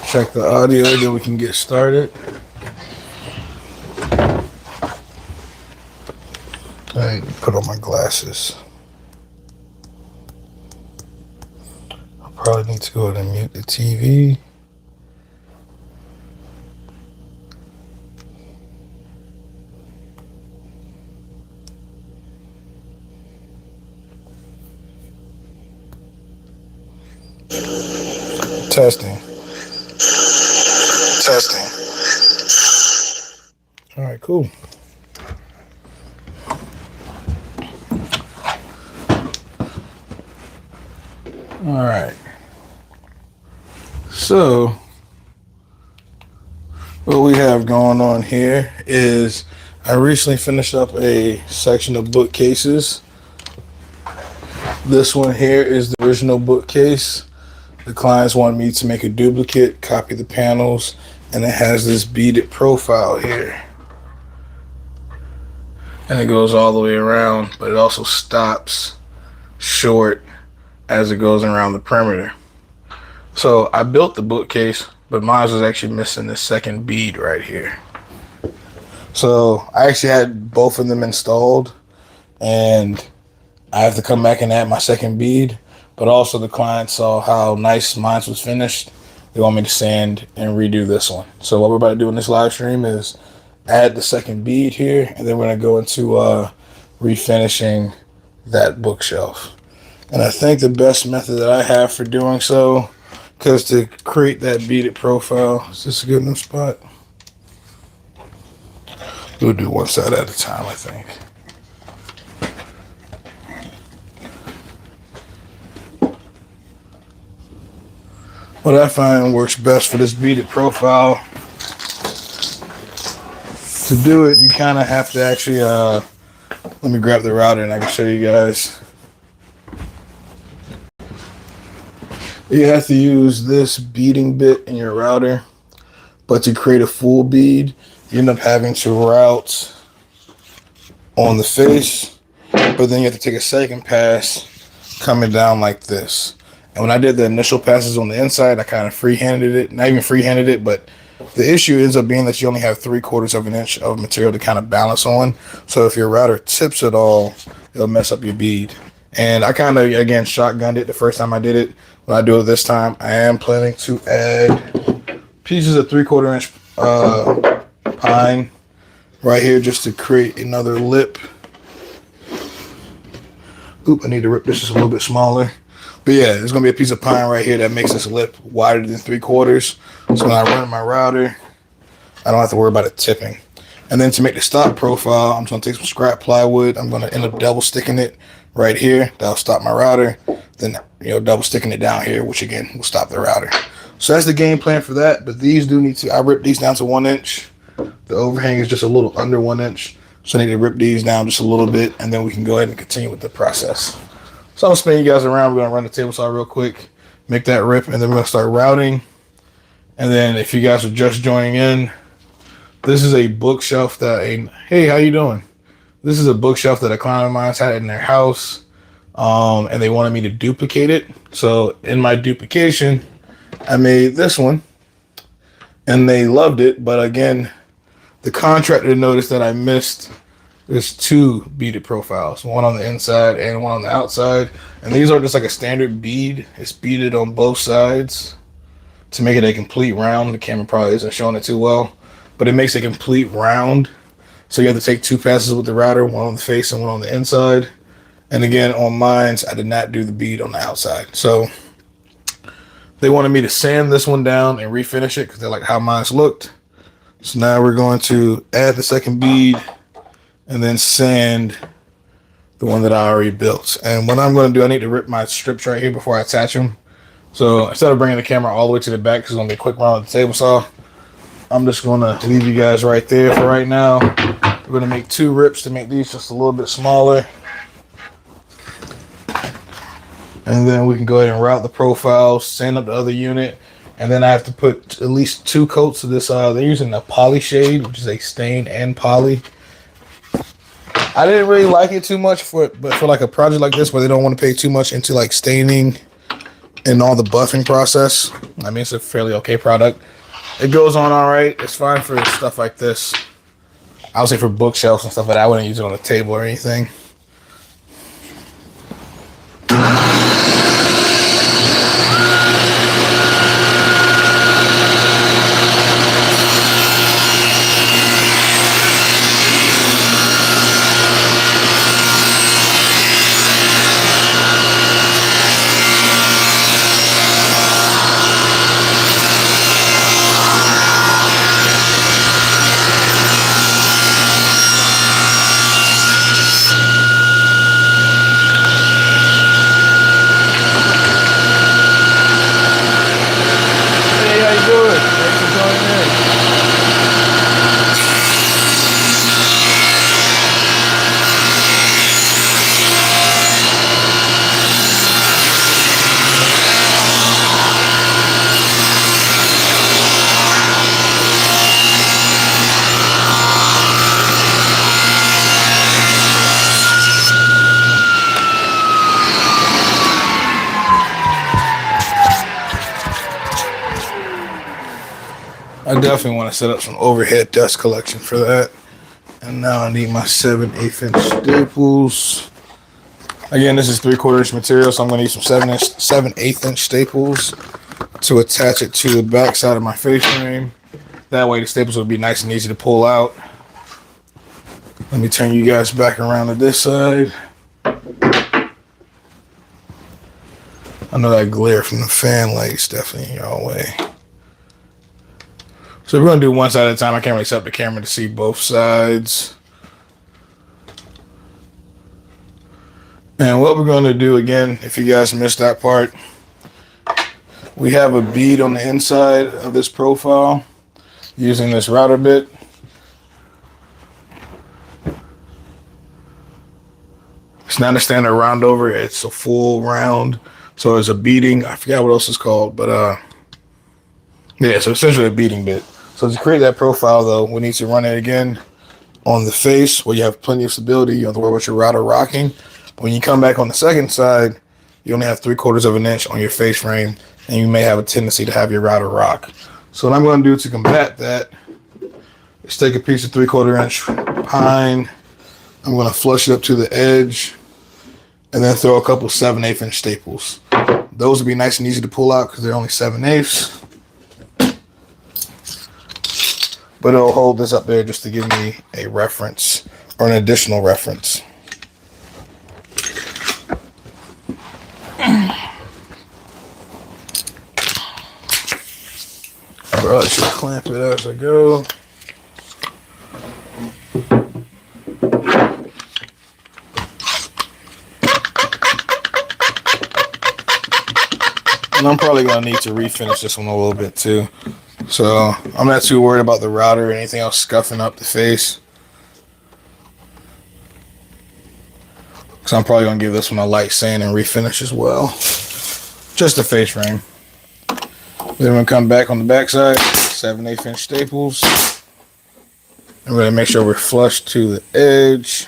Check the audio, then we can get started. I put on my glasses. I probably need to go ahead and mute the TV. Testing. All right, cool. All right. So, what we have going on here is I recently finished up a section of bookcases. This one here is the original bookcase. The clients wanted me to make a duplicate, copy the panels, and it has this beaded profile here. And it goes all the way around, but it also stops short as it goes around the perimeter. So I built the bookcase, but mine was actually missing the second bead right here. So I actually had both of them installed, and I have to come back and add my second bead. But also the client saw how nice mine was finished. They want me to sand and redo this one. So what we're about to do in this live stream is add the second bead here, and then we're going to go into refinishing that bookshelf. And I think the best method that I have for doing so, because to create that beaded profile, is this a good enough spot? We'll do one side at a time, I think. What I find works best for this beaded profile, to do it, you kind of have to actually, let me grab the router and I can show you guys. You have to use this beading bit in your router, but to create a full bead, you end up having to route on the face, but then you have to take a second pass coming down like this. And when I did the initial passes on the inside, I kind of freehanded it. Not even freehanded it, but the issue ends up being that you only have 3/4 of an inch of material to kind of balance on. So if your router tips at all, it'll mess up your bead. And I kind of, again, shotgunned it the first time I did it. When I do it this time, I am planning to add pieces of 3/4 inch pine right here just to create another lip. Oop, I need to rip this just a little bit smaller. But yeah, there's going to be a piece of pine right here that makes this lip wider than 3/4. So when I run my router, I don't have to worry about it tipping. And then to make the stop profile, I'm just going to take some scrap plywood. I'm going to end up double sticking it right here. That'll stop my router. Then, double sticking it down here, which again will stop the router. So that's the game plan for that. But these do need to, I ripped these down to 1 inch. The overhang is just a little under 1 inch. So I need to rip these down just a little bit, and then we can go ahead and continue with the process. So I'm gonna spin you guys around. We're gonna run the table saw real quick, make that rip, and then we're gonna start routing. And then if you guys are just joining in, this is a bookshelf that hey, how you doing? This is a bookshelf that a client of mine had in their house, and they wanted me to duplicate it. So in my duplication, I made this one, and they loved it. But again, the contractor noticed that I missed. There's 2 beaded profiles, one on the inside and one on the outside. And these are just like a standard bead. It's beaded on both sides to make it a complete round. The camera probably isn't showing it too well, but it makes a complete round. So you have to take 2 passes with the router, one on the face and one on the inside. And again, on mine, I did not do the bead on the outside. So they wanted me to sand this one down and refinish it because they like how mine's looked. So now we're going to add the second bead and then sand the one that I already built. And what I'm going to do, I need to rip my strips right here before I attach them. So instead of bringing the camera all the way to the back, because it's going to be a quick run on the table saw, I'm just going to leave you guys right there for right now. We're going to make 2 rips to make these just a little bit smaller. And then we can go ahead and route the profile, sand up the other unit. And then I have to put at least 2 coats of this. They're using a poly shade, which is a stain and poly. I didn't really like it too much but for like a project like this where they don't want to pay too much into like staining in all the buffing process. I mean, it's a fairly okay product. It goes on all right. It's fine for stuff like this. I would say for bookshelves and stuff like that. I wouldn't use it on a table or anything. I definitely want to set up some overhead dust collection for that. And now I need my 7/8" staples. Again, this is 3/4 inch material, so I'm going to use some 7/8" staples to attach it to the back side of my face frame. That way the staples will be nice and easy to pull out. Let me turn you guys back around to this side. I know that glare from the fan light's definitely in your way. So we're going to do one side at a time. I can't really set up the camera to see both sides. And what we're going to do again, if you guys missed that part, we have a bead on the inside of this profile using this router bit. It's not a standard round over, it's a full round. So it's a beading, I forgot what else it's called, but yeah, so essentially a beading bit. So to create that profile though, we need to run it again on the face where you have plenty of stability. You don't have to worry about your router rocking. But when you come back on the second side, you only have 3/4 inch on your face frame, and you may have a tendency to have your router rock. So what I'm going to do to combat that is take a piece of 3/4 inch pine. I'm going to flush it up to the edge and then throw a couple 7/8" staples. Those will be nice and easy to pull out because they're only 7/8. But it'll hold this up there just to give me a reference or an additional reference. I probably should clamp it as I go. And I'm probably going to need to refinish this one a little bit too. So I'm not too worried about the router or anything else scuffing up the face. So I'm probably going to give this one a light sand and refinish as well. Just the face frame. Then we're going to come back on the back side, 7/8" staples. I'm going to make sure we're flush to the edge.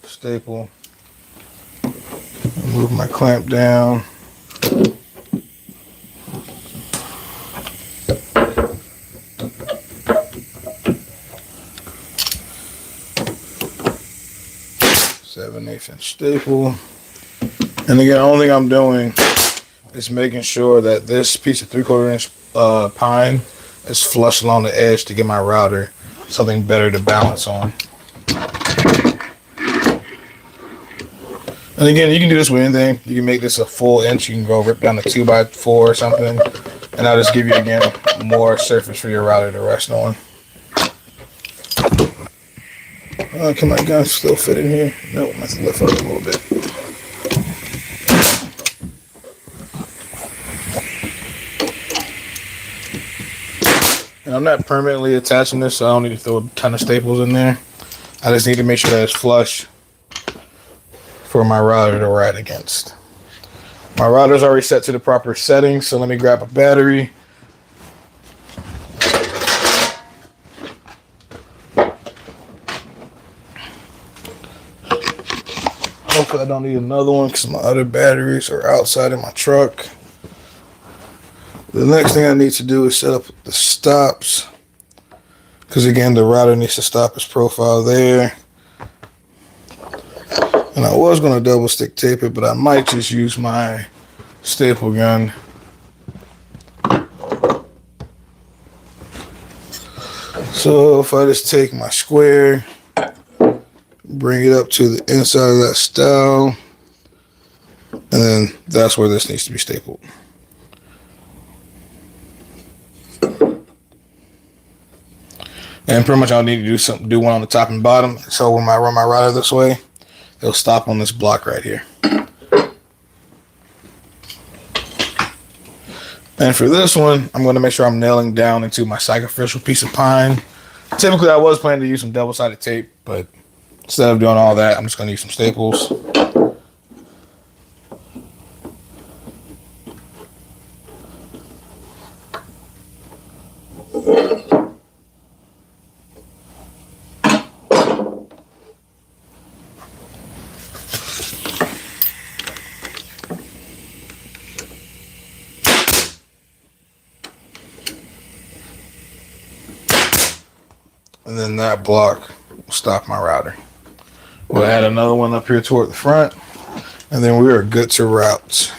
Staple. Move my clamp down. Staple. And again, the only thing I'm doing is making sure that this piece of 3/4 inch pine is flush along the edge to give my router something better to balance on. And again, you can do this with anything. You can make this a full inch. You can go rip down a 2x4 or something, and I'll just give you again more surface for your router to rest on. Can my gun still fit in here? Nope, I have to lift up a little bit. And I'm not permanently attaching this, so I don't need to throw a ton of staples in there. I just need to make sure that it's flush for my router to ride against. My router's already set to the proper settings, so let me grab a battery. Hopefully I don't need another one because my other batteries are outside in my truck. The next thing I need to do is set up the stops, because again the router needs to stop its profile there. And I was going to double stick tape it, but I might just use my staple gun. So if I just take my square, bring it up to the inside of that style, and then that's where this needs to be stapled. And pretty much I'll need to do one on the top and bottom. So when I run my router this way, it'll stop on this block right here. And for this one, I'm going to make sure I'm nailing down into my sacrificial piece of pine. Typically, I was planning to use some double-sided tape, but instead of doing all that, I'm just going to use some staples. And then that block will stop my router. We'll add another one up here toward the front, and then we are good to route.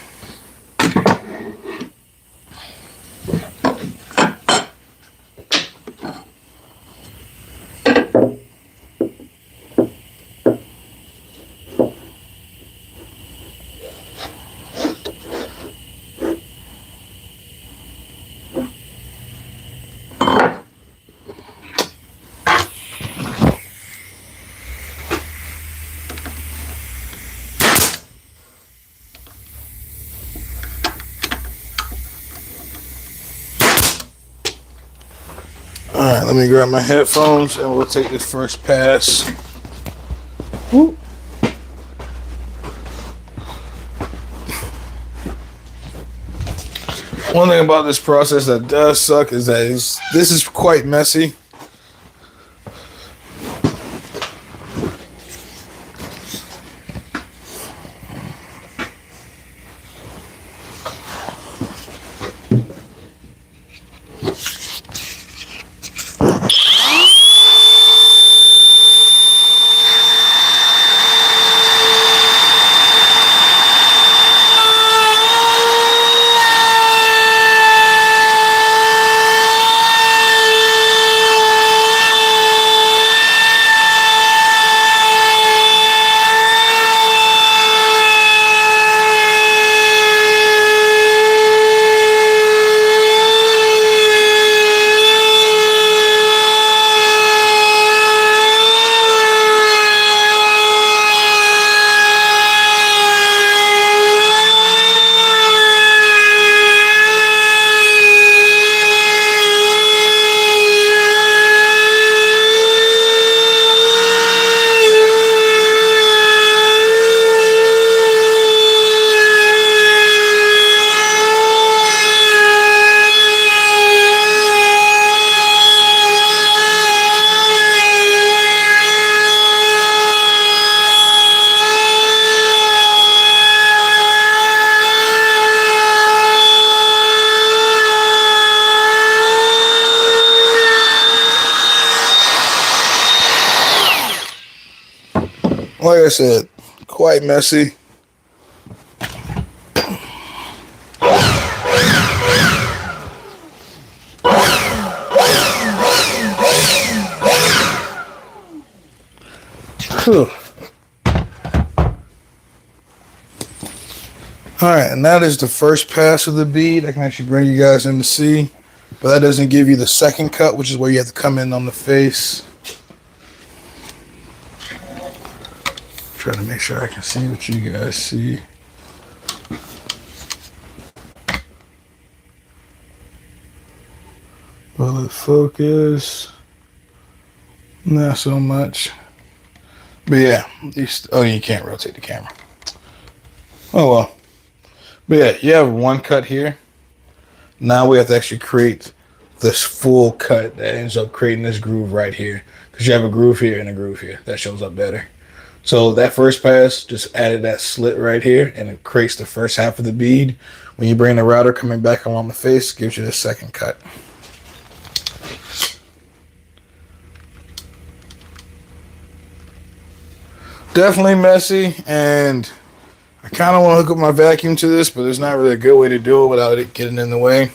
Alright, let me grab my headphones and we'll take this first pass. Woo. One thing about this process that does suck is that this is quite messy. Like I said, quite messy. Whew. Alright, and that is the first pass of the bead. I can actually bring you guys in to see. But that doesn't give you the second cut, which is where you have to come in on the face. Try to make sure I can see what you guys see. Will it focus? Not so much. But yeah, you can't rotate the camera. Oh well. But yeah, you have one cut here. Now we have to actually create this full cut that ends up creating this groove right here. Because you have a groove here and a groove here. That shows up better. So that first pass just added that slit right here, and it creates the first half of the bead. When you bring the router coming back along the face, gives you the second cut. Definitely messy, and I kind of want to hook up my vacuum to this, but there's not really a good way to do it without it getting in the way.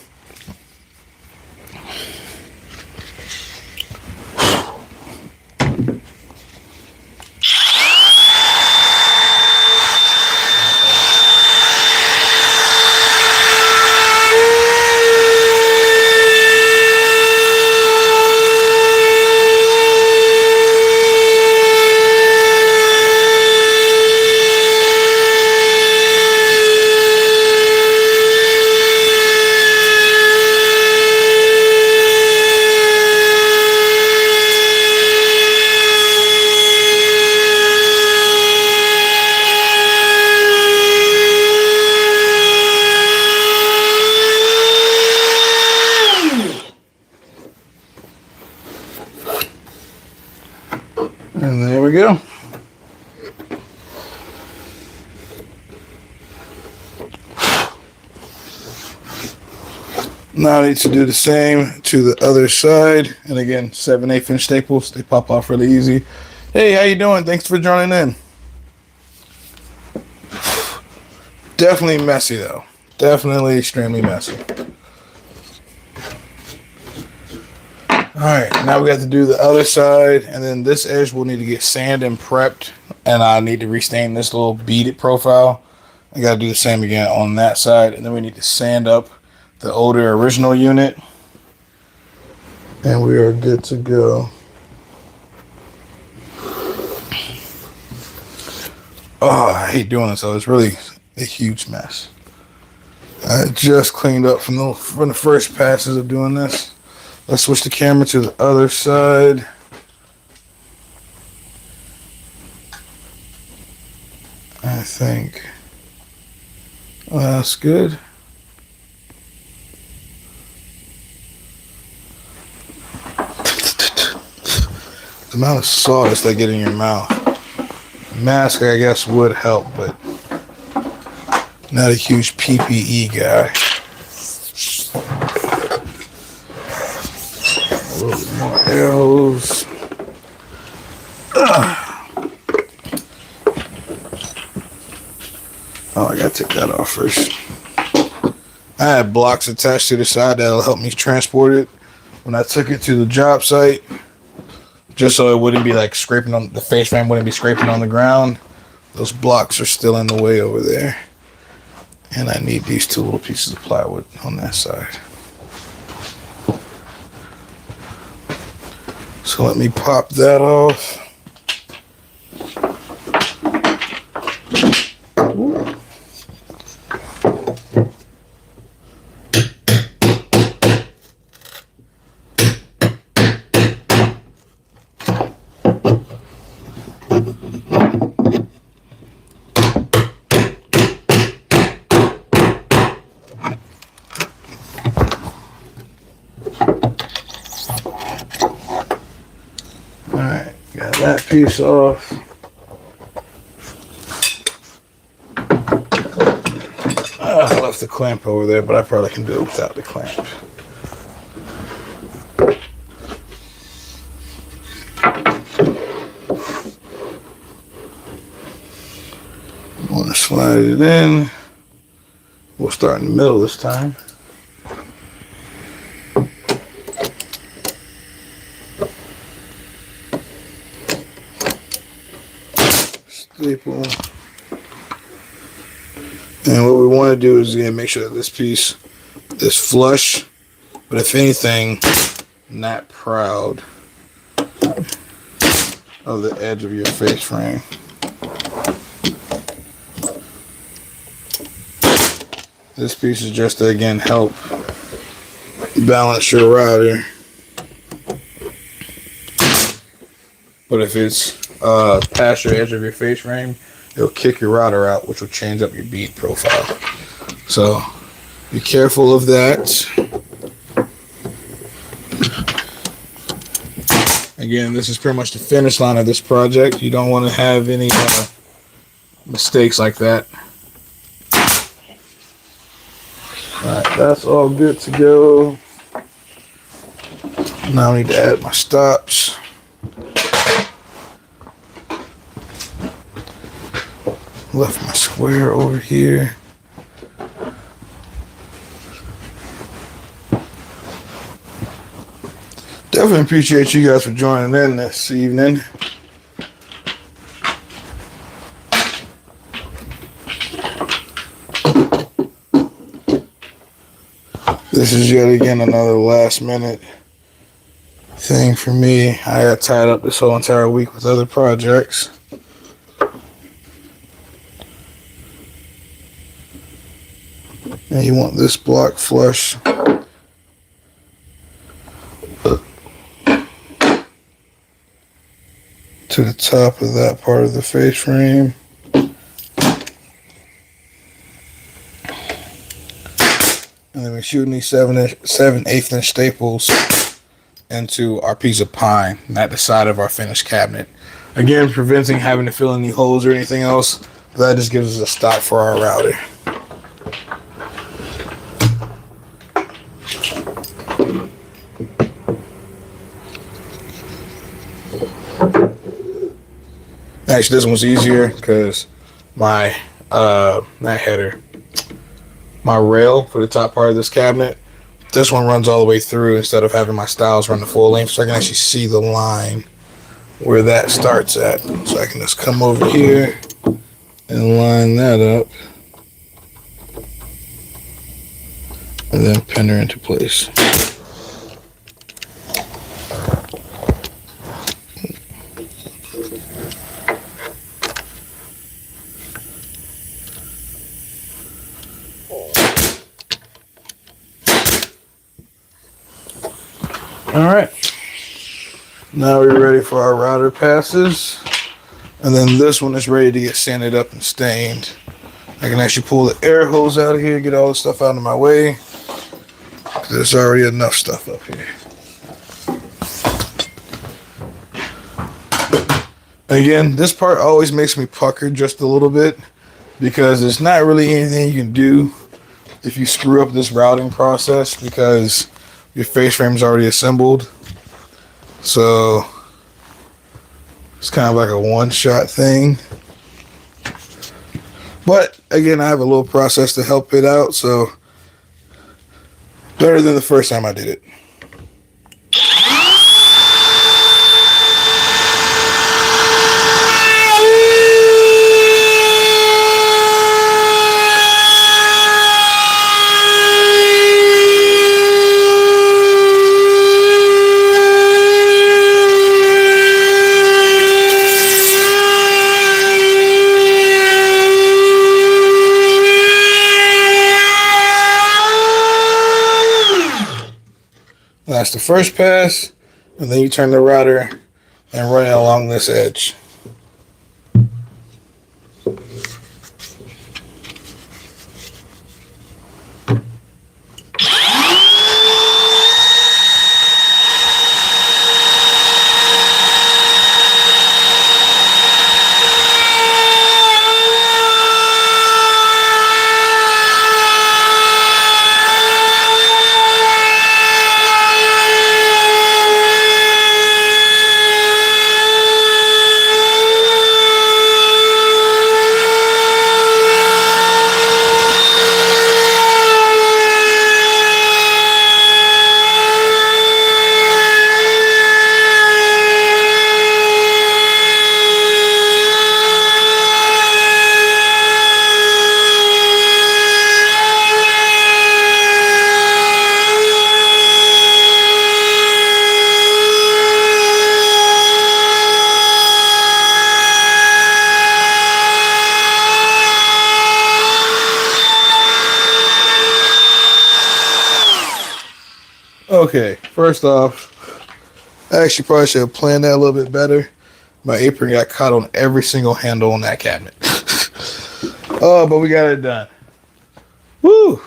And there we go. Now I need to do the same to the other side. And again, 7/8 inch staples. They pop off really easy. Hey, how you doing? Thanks for joining in. Definitely messy though. Definitely extremely messy. Alright, now we have to do the other side, and then this edge will need to get sanded and prepped, and I need to restain this little beaded profile. I gotta do the same again on that side, and then we need to sand up the older original unit, and we are good to go. Oh, I hate doing this, so it's really a huge mess. I just cleaned up from the first passes of doing this. Let's switch the camera to the other side. I think that's good. The amount of sawdust that get in your mouth. Mask, I guess, would help, but not a huge PPE guy. A little bit more arrows. Oh, I gotta take that off first. I had blocks attached to the side that'll help me transport it when I took it to the job site, just so it wouldn't be like scraping on the face frame, wouldn't be scraping on the ground. Those blocks are still in the way over there, and I need these two little pieces of plywood on that side. So let me pop that off. Alright, got that piece off. I left the clamp over there, but I probably can do it without the clamp. I'm going to slide it in. We'll start in the middle this time. Staple. And what we want to do is again make sure that this piece is flush, but if anything, not proud of the edge of your face frame. This piece is just to again help balance your router. But if it's past your edge of your face frame, it'll kick your router out, which will change up your bead profile. So be careful of that. Again, this is pretty much the finish line of this project. You don't want to have any mistakes like that. Alright, that's all good to go. Now I need to add my stops. Left my square over here. Definitely appreciate you guys for joining in this evening. This is yet again another last minute thing for me. I got tied up this whole entire week with other projects. And you want this block flush to the top of that part of the face frame. And then we're shooting these 7/8 inch staples into our piece of pine at the side of our finished cabinet. Again, preventing having to fill any holes or anything else. That just gives us a stop for our router. Actually, this one's easier because my not header, my rail for the top part of this cabinet, this one runs all the way through instead of having my stiles run the full length, so I can actually see the line where that starts at. So I can just come over here and line that up and then pin her into place. Alright, now we're ready for our router passes, and then this one is ready to get sanded up and stained. I can actually pull the air hose out of here, get all the stuff out of my way, because there's already enough stuff up here. Again, this part always makes me pucker just a little bit, because there's not really anything you can do if you screw up this routing process, because your face frame is already assembled. So it's kind of like a one-shot thing. But again, I have a little process to help it out, so better than the first time I did it. That's the first pass, and then you turn the router and run it along this edge. Okay, first off, I actually probably should have planned that a little bit better. My apron got caught on every single handle on that cabinet. Oh, but we got it done. Woo!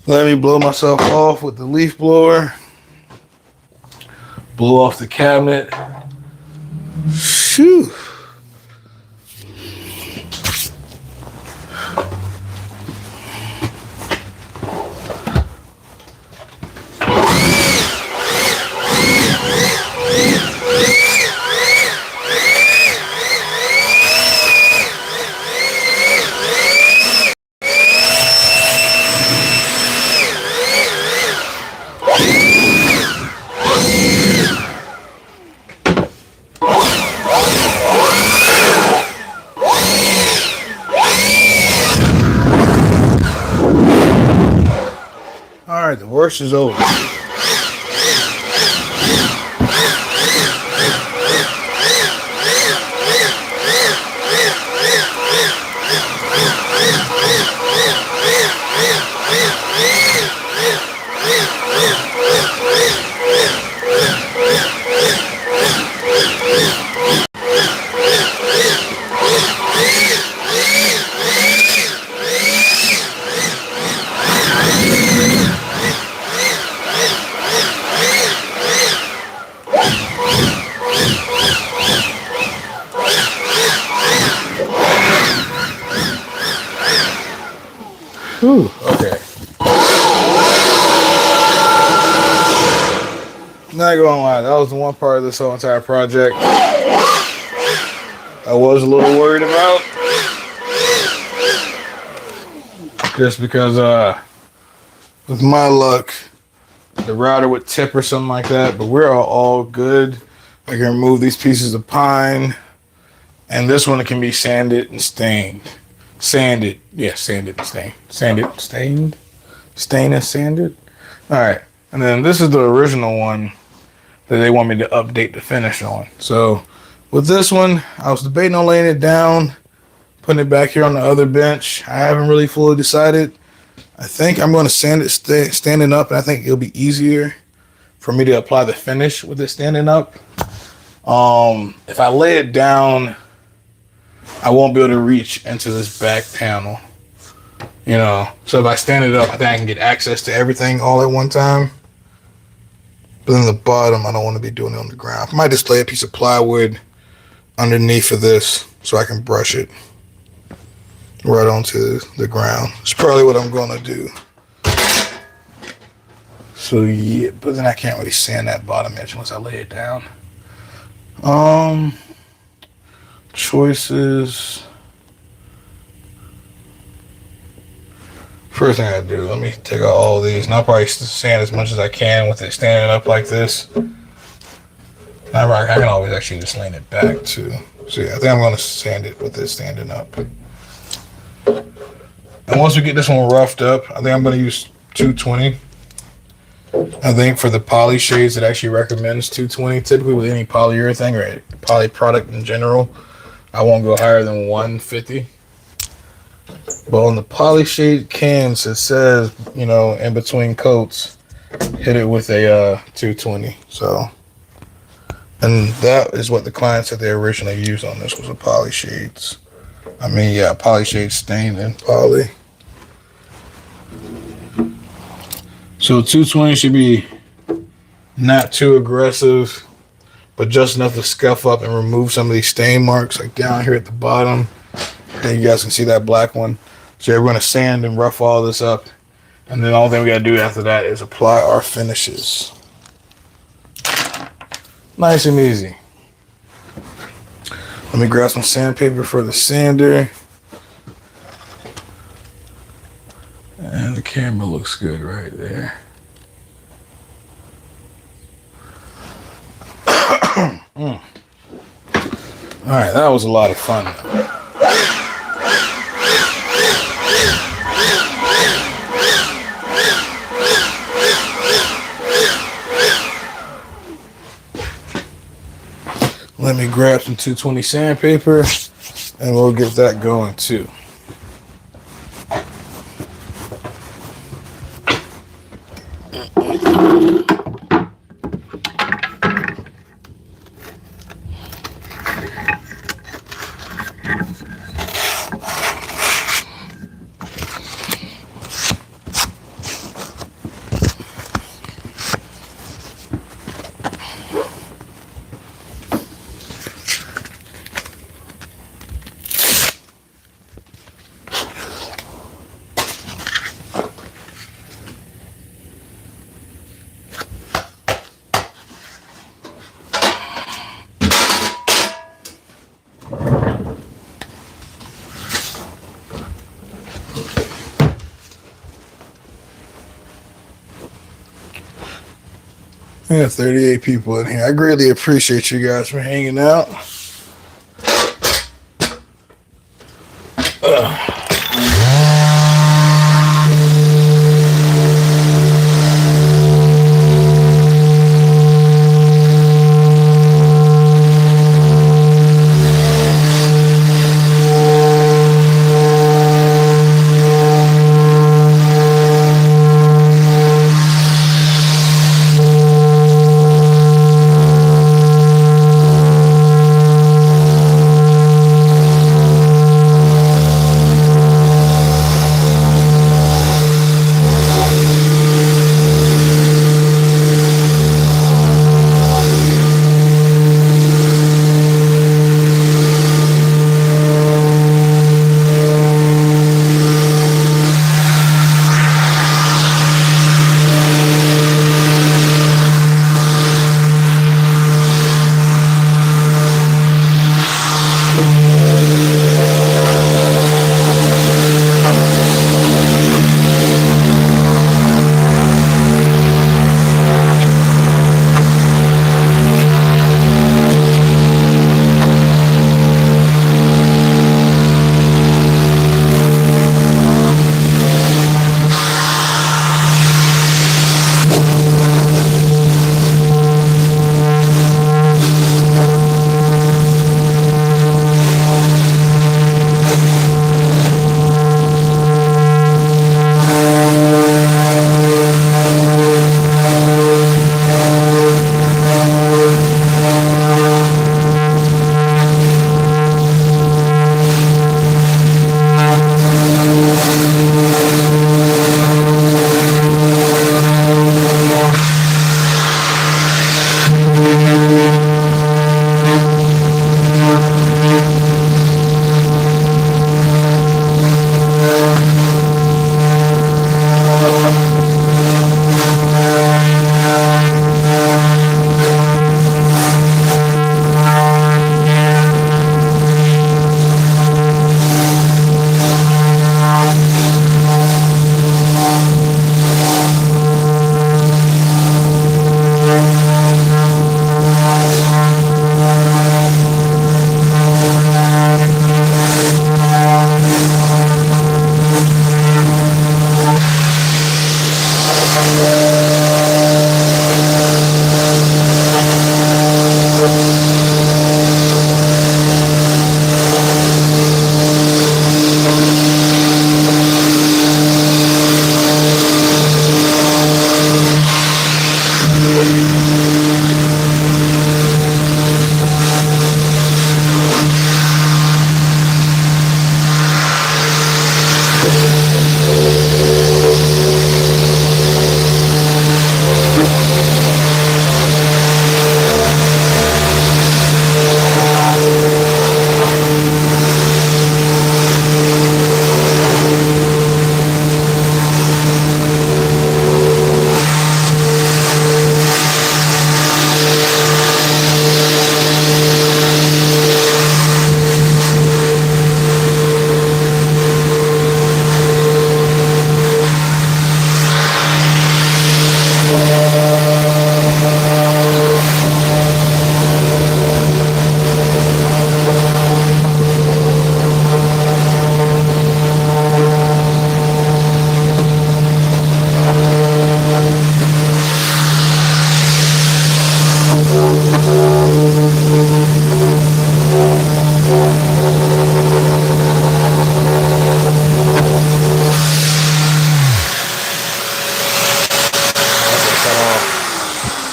Let me blow myself off with the leaf blower. blow off the cabinet. Phew. All right, the worst is over. Whew, okay. Not gonna lie, that was the one part of this whole entire project I was a little worried about. Just because with my luck, the router would tip or something like that, but we're all good. I can remove these pieces of pine, and this one can be sanded and stained. Sanded, yeah, sanded and stained. Sanded, stained, stained and sanded. All right, and then this is the original one that they want me to update the finish on. So with this one, I was debating on laying it down, putting it back here on the other bench. I haven't really fully decided. I think I'm going to sand it standing up, and I think it'll be easier for me to apply the finish with it standing up. If I lay it down, I won't be able to reach into this back panel, you know. So if I stand it up, I think I can get access to everything all at one time. But then the bottom, I don't want to be doing it on the ground. I might just lay a piece of plywood underneath of this so I can brush it right onto the ground. It's probably what I'm going to do. So yeah, but then I can't really sand that bottom edge once I lay it down. Choices. First thing I do, let me take out all of these, and I'll probably sand as much as I can with it standing up like this. I can always actually just lean it back too. So yeah, I think I'm going to sand it with it standing up. And once we get this one roughed up, I think I'm going to use 220. I think for the poly shades, it actually recommends 220. Typically with any polyurethane or poly product in general, I won't go higher than 150. But on the poly shade cans, it says, you know, in between coats, hit it with a 220. So, and that is what the client said they originally used on this was a poly shades. I mean, yeah, poly shades stained in poly. So 220 should be not too aggressive, but just enough to scuff up and remove some of these stain marks, like down here at the bottom. And you guys can see that black one. So we're going to sand and rough all this up. And then the only thing we got to do after that is apply our finishes. Nice and easy. Let me grab some sandpaper for the sander. And the camera looks good right there. All right, that was a lot of fun. Let me grab some 220 sandpaper and we'll get that going too. Yeah, 38 people in here. I greatly appreciate you guys for hanging out.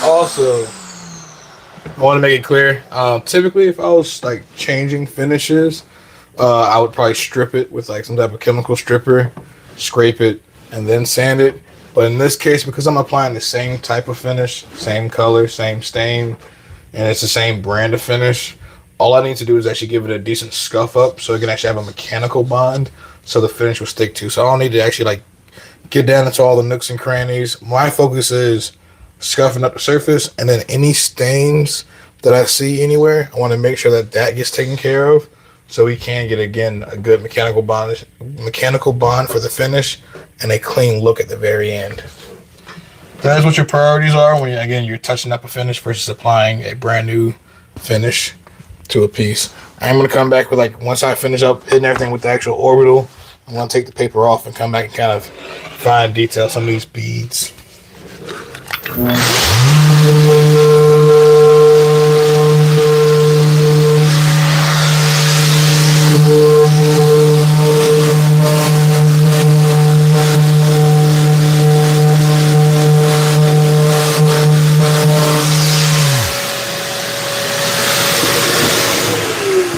Also, I want to make it clear. Typically, if I was like changing finishes, I would probably strip it with like some type of chemical stripper, scrape it, and then sand it. But in this case, because I'm applying the same type of finish, same color, same stain, and it's the same brand of finish, all I need to do is actually give it a decent scuff up so it can actually have a mechanical bond so the finish will stick to. So I don't need to actually like get down into all the nooks and crannies. My focus is scuffing up the surface, and then any stains that I see anywhere, I want to make sure that that gets taken care of, so we can get again a good mechanical bond for the finish, and a clean look at the very end. That is what your priorities are when, again, you're touching up a finish versus applying a brand new finish to a piece. I'm going to come back with, like, once I finish up hitting everything with the actual orbital, I'm going to take the paper off and come back and kind of fine detail some of these beads.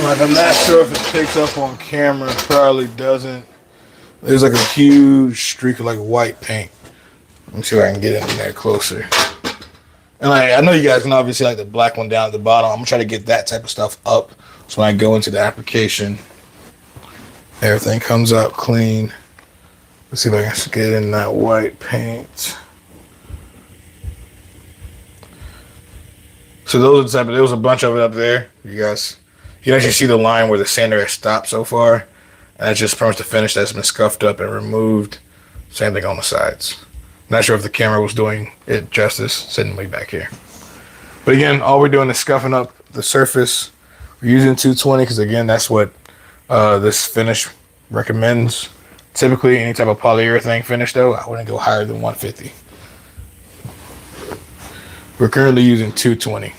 Like, I'm not sure if it picks up on camera. It probably doesn't. There's like a huge streak of like white paint. Let me see if I can get in there closer. And like, I know you guys can obviously like the black one down at the bottom. I'm gonna try to get that type of stuff up so when I go into the application, everything comes out clean. Let's see if I can get in that white paint. So those are the type of, there was a bunch of it up there. You guys, you can actually see the line where the sander has stopped so far. And that's just pretty much the finish that's been scuffed up and removed. Same thing on the sides. Not sure if the camera was doing it justice sitting way back here. But again, all we're doing is scuffing up the surface. We're using 220 because again, that's what this finish recommends. Typically, any type of polyurethane finish though, I wouldn't go higher than 150. We're currently using 220.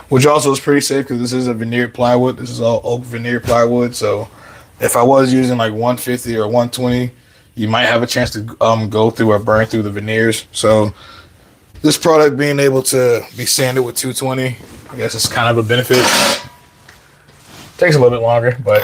Which also is pretty safe because this is a veneered plywood. This is all oak veneered plywood. So if I was using like 150 or 120, you might have a chance to go through or burn through the veneers. So this product being able to be sanded with 220, I guess it's kind of a benefit. Takes a little bit longer, but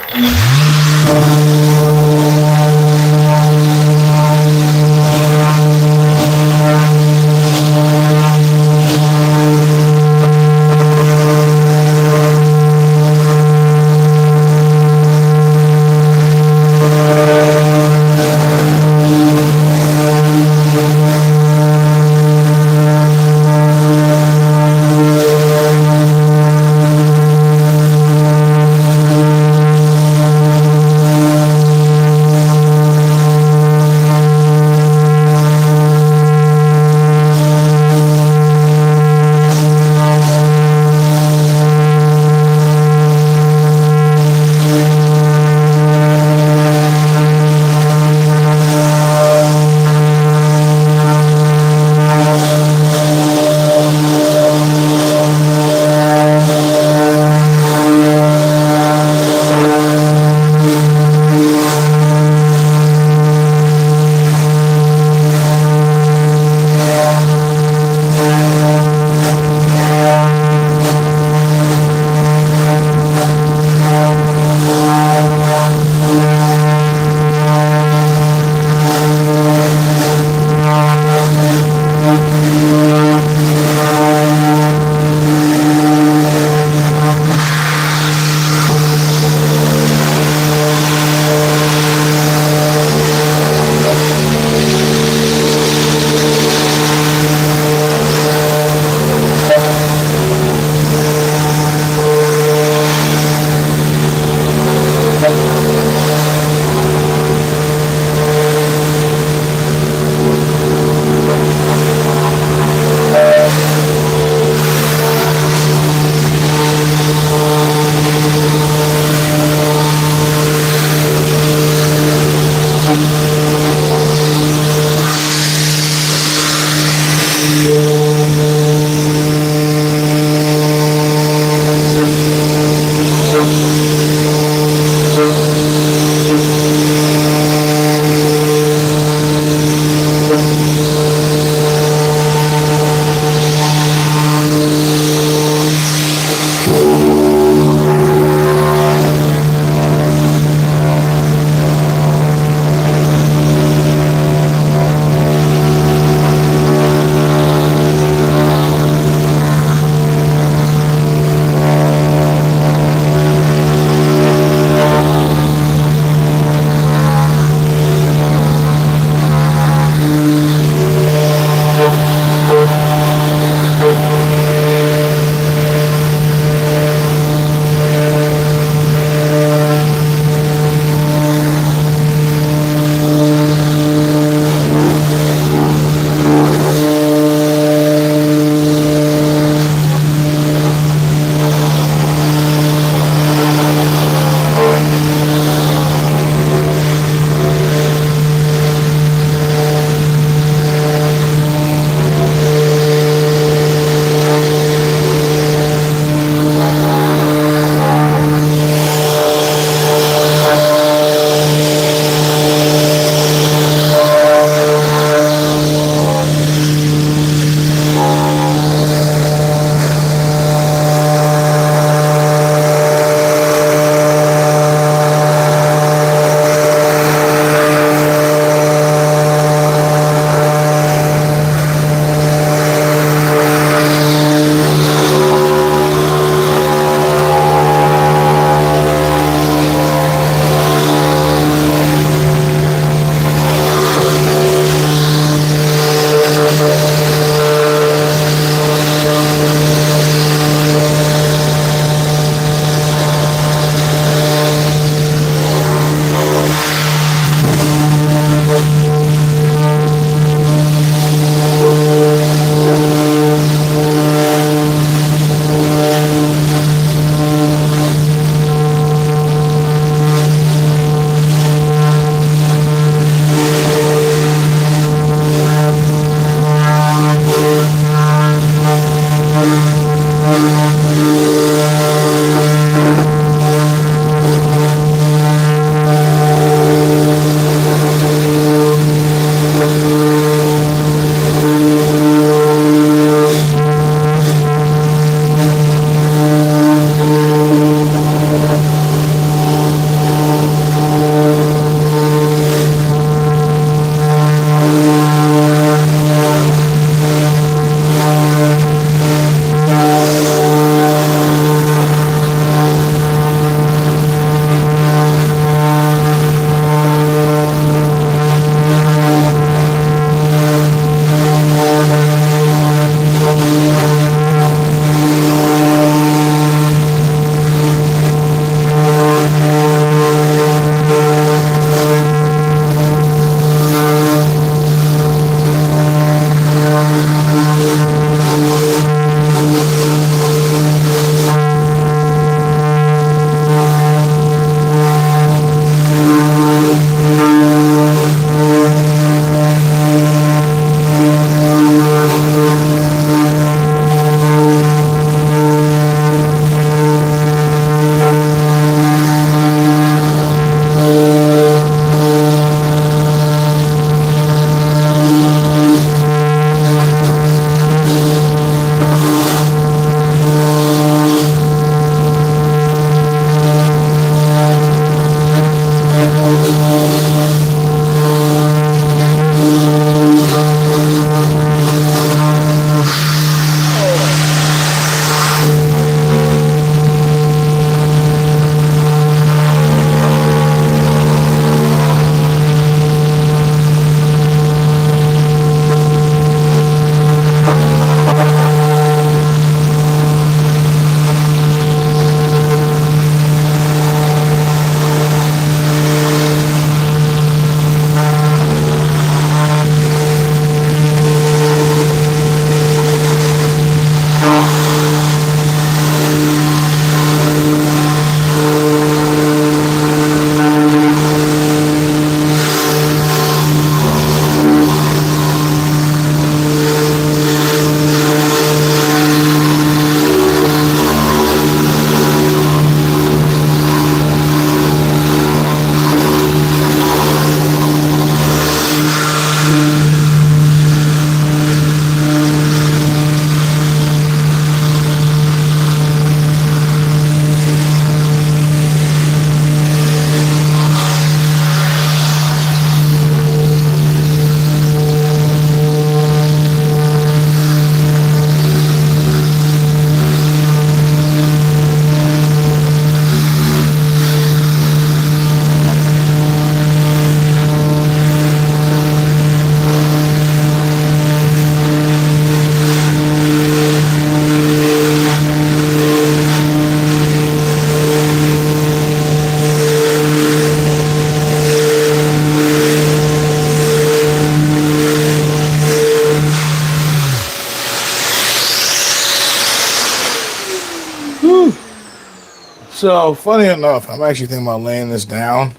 So, funny enough, I'm actually thinking about laying this down.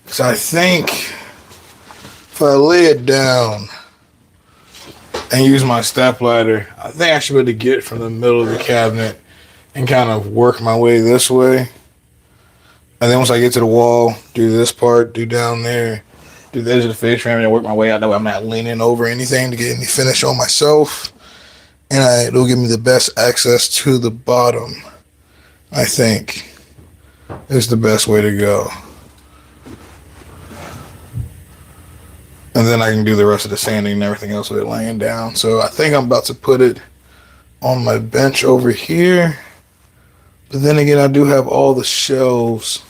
Because I think if I lay it down and use my step ladder, I think I should be able to get from the middle of the cabinet and kind of work my way this way. And then once I get to the wall, do this part, do down there, do the edge of the face frame, and work my way out. That way I'm not leaning over anything to get any finish on myself. And it'll give me the best access to the bottom, I think, is the best way to go. And then I can do the rest of the sanding and everything else with it laying down. So I think I'm about to put it on my bench over here. But then again, I do have all the shelves.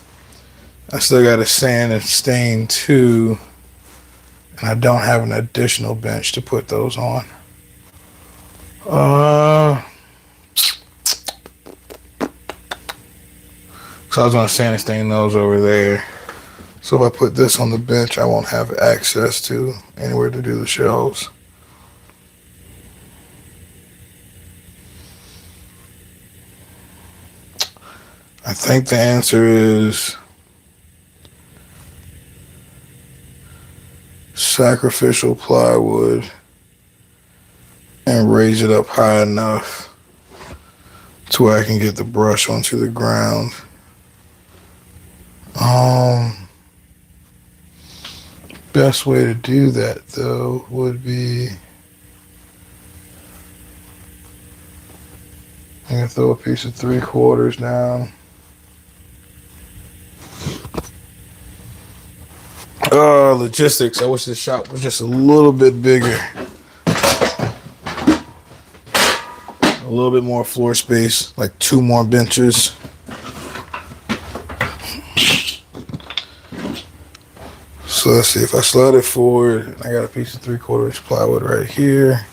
I still got to sand and stain too. And I don't have an additional bench to put those on. So I was going to sand and stain those over there. So if I put this on the bench, I won't have access to anywhere to do the shelves. I think the answer is sacrificial plywood and raise it up high enough to where I can get the brush onto the ground. Best way to do that though would be I can throw a piece of 3/4 down. Logistics. I wish the shop was just a little bit bigger. A little bit more floor space, like 2 more benches. So let's see, if I slide it forward, I got a piece of 3/4 plywood right here.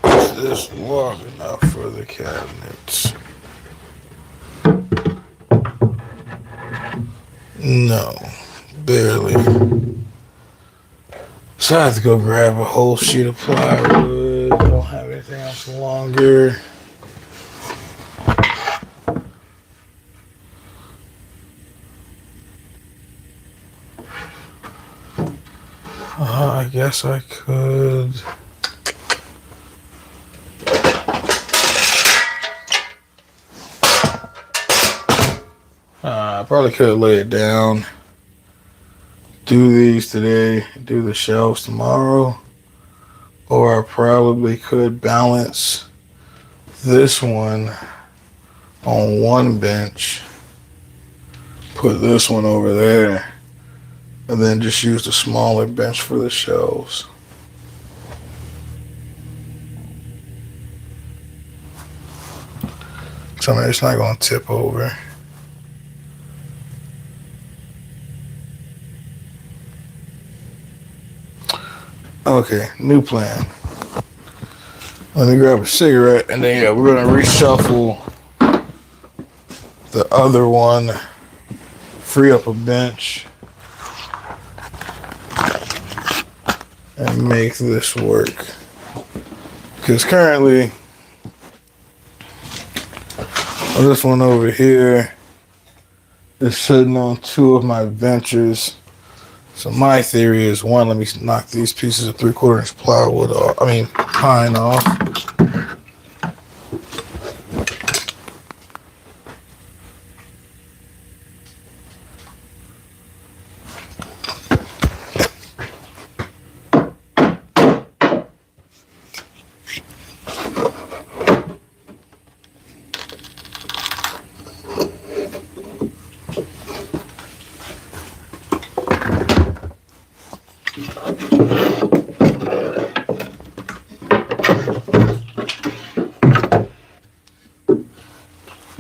Is this long enough for the cabinets? No. Barely. So I have to go grab a whole sheet of plywood. I don't have anything else longer. I guess I could. I probably could have laid it down. Do these today, do the shelves tomorrow, or I probably could balance this one on one bench, put this one over there, and then just use the smaller bench for the shelves. So I mean, it's not going to tip over. Okay, new plan. Let me grab a cigarette and then, yeah, we're going to reshuffle the other one, free up a bench, and make this work. Because currently, this one over here is sitting on 2 of my benches. So my theory is, one, let me knock these pieces of 3/4 plywood off, pine off.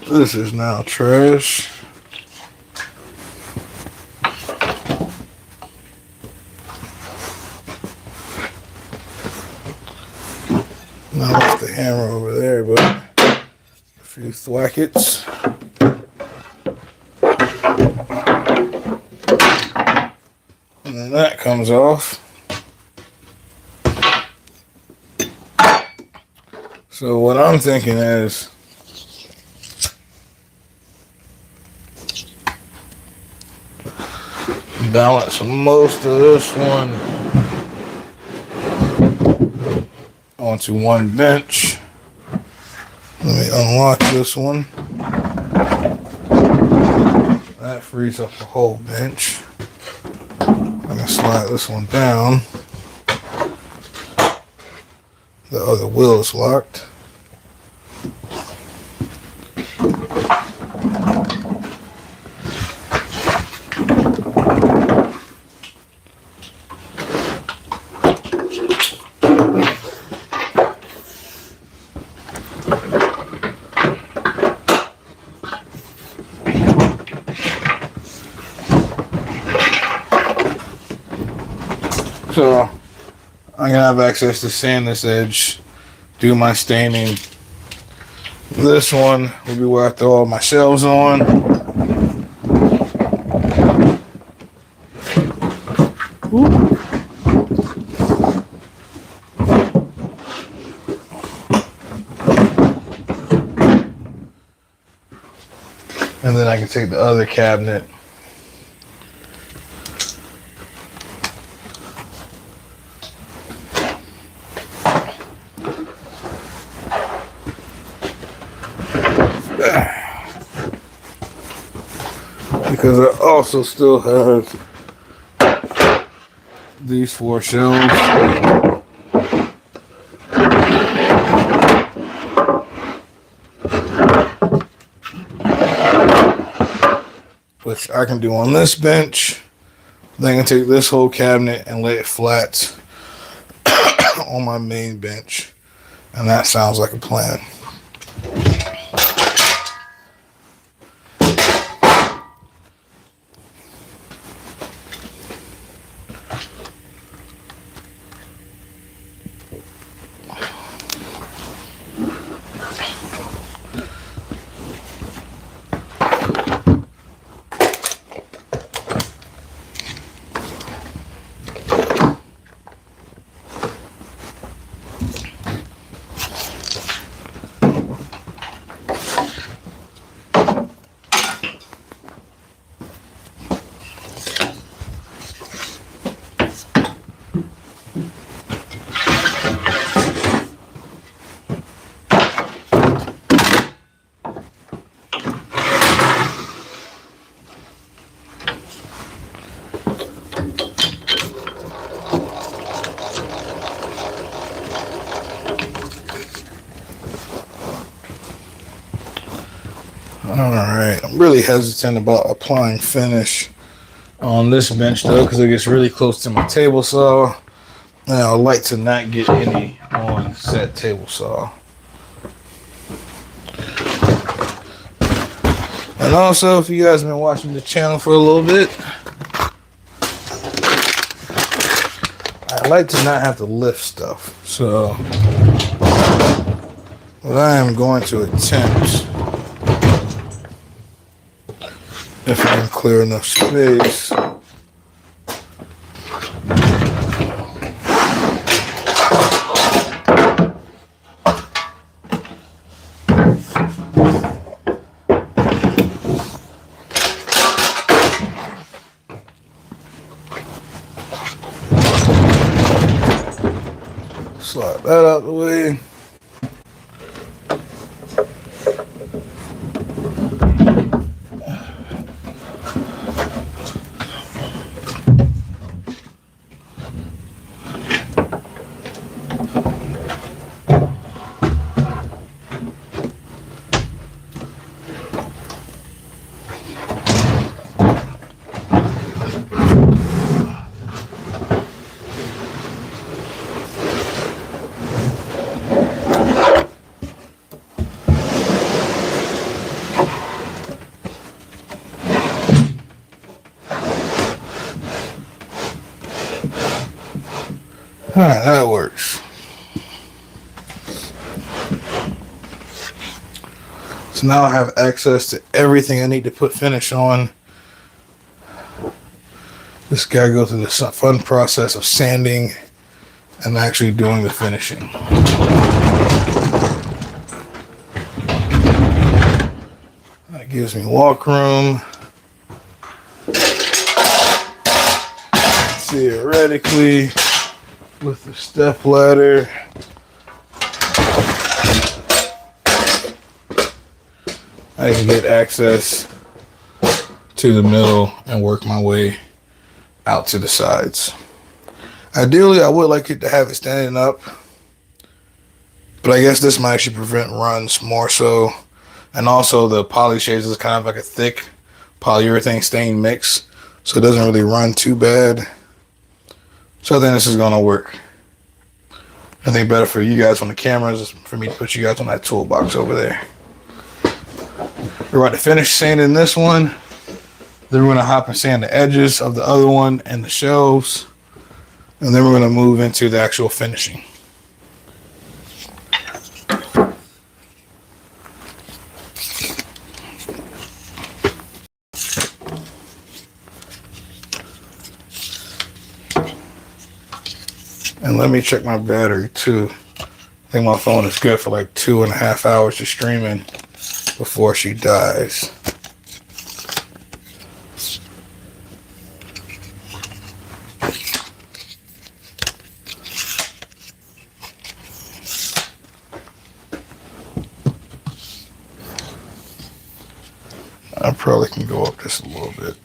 This is now trash. Now I left the hammer over there, but a few thwackets. then that comes off. So what I'm thinking is balance most of this one onto one bench. Let me unlock this one. That frees up the whole bench. I'm gonna slide this one down. The other wheel is locked. So I'm gonna have access to sand this edge, do my staining. This one will be where I throw all my shelves on. And then I can take the other cabinet because I also still have these 4 shelves. Which I can do on this bench. Then I can take this whole cabinet and lay it flat on my main bench. And that sounds like a plan. Alright, I'm really hesitant about applying finish on this bench though because it gets really close to my table saw. And I would like to not get any on set table saw. And also, if you guys have been watching the channel for a little bit, I like to not have to lift stuff. So, what I am going to attempt, if I can clear enough space, slide that out the way. Alright, that works. So now I have access to everything I need to put finish on. This Just gotta go through the fun process of sanding and actually doing the finishing. That gives me walk room. Theoretically, with the step ladder, I can get access to the middle and work my way out to the sides. Ideally, I would like it to have it standing up, but I guess this might actually prevent runs more so. And also the poly shades is kind of like a thick polyurethane stain mix, so it doesn't really run too bad. So I think this is gonna work. I think better for you guys on the cameras is for me to put you guys on that toolbox over there. We're about to finish sanding this one. Then we're gonna hop and sand the edges of the other one and the shelves. And then we're gonna move into the actual finishing. And let me check my battery too. I think my phone is good for like 2.5 hours of streaming before she dies. I probably can go up just a little bit.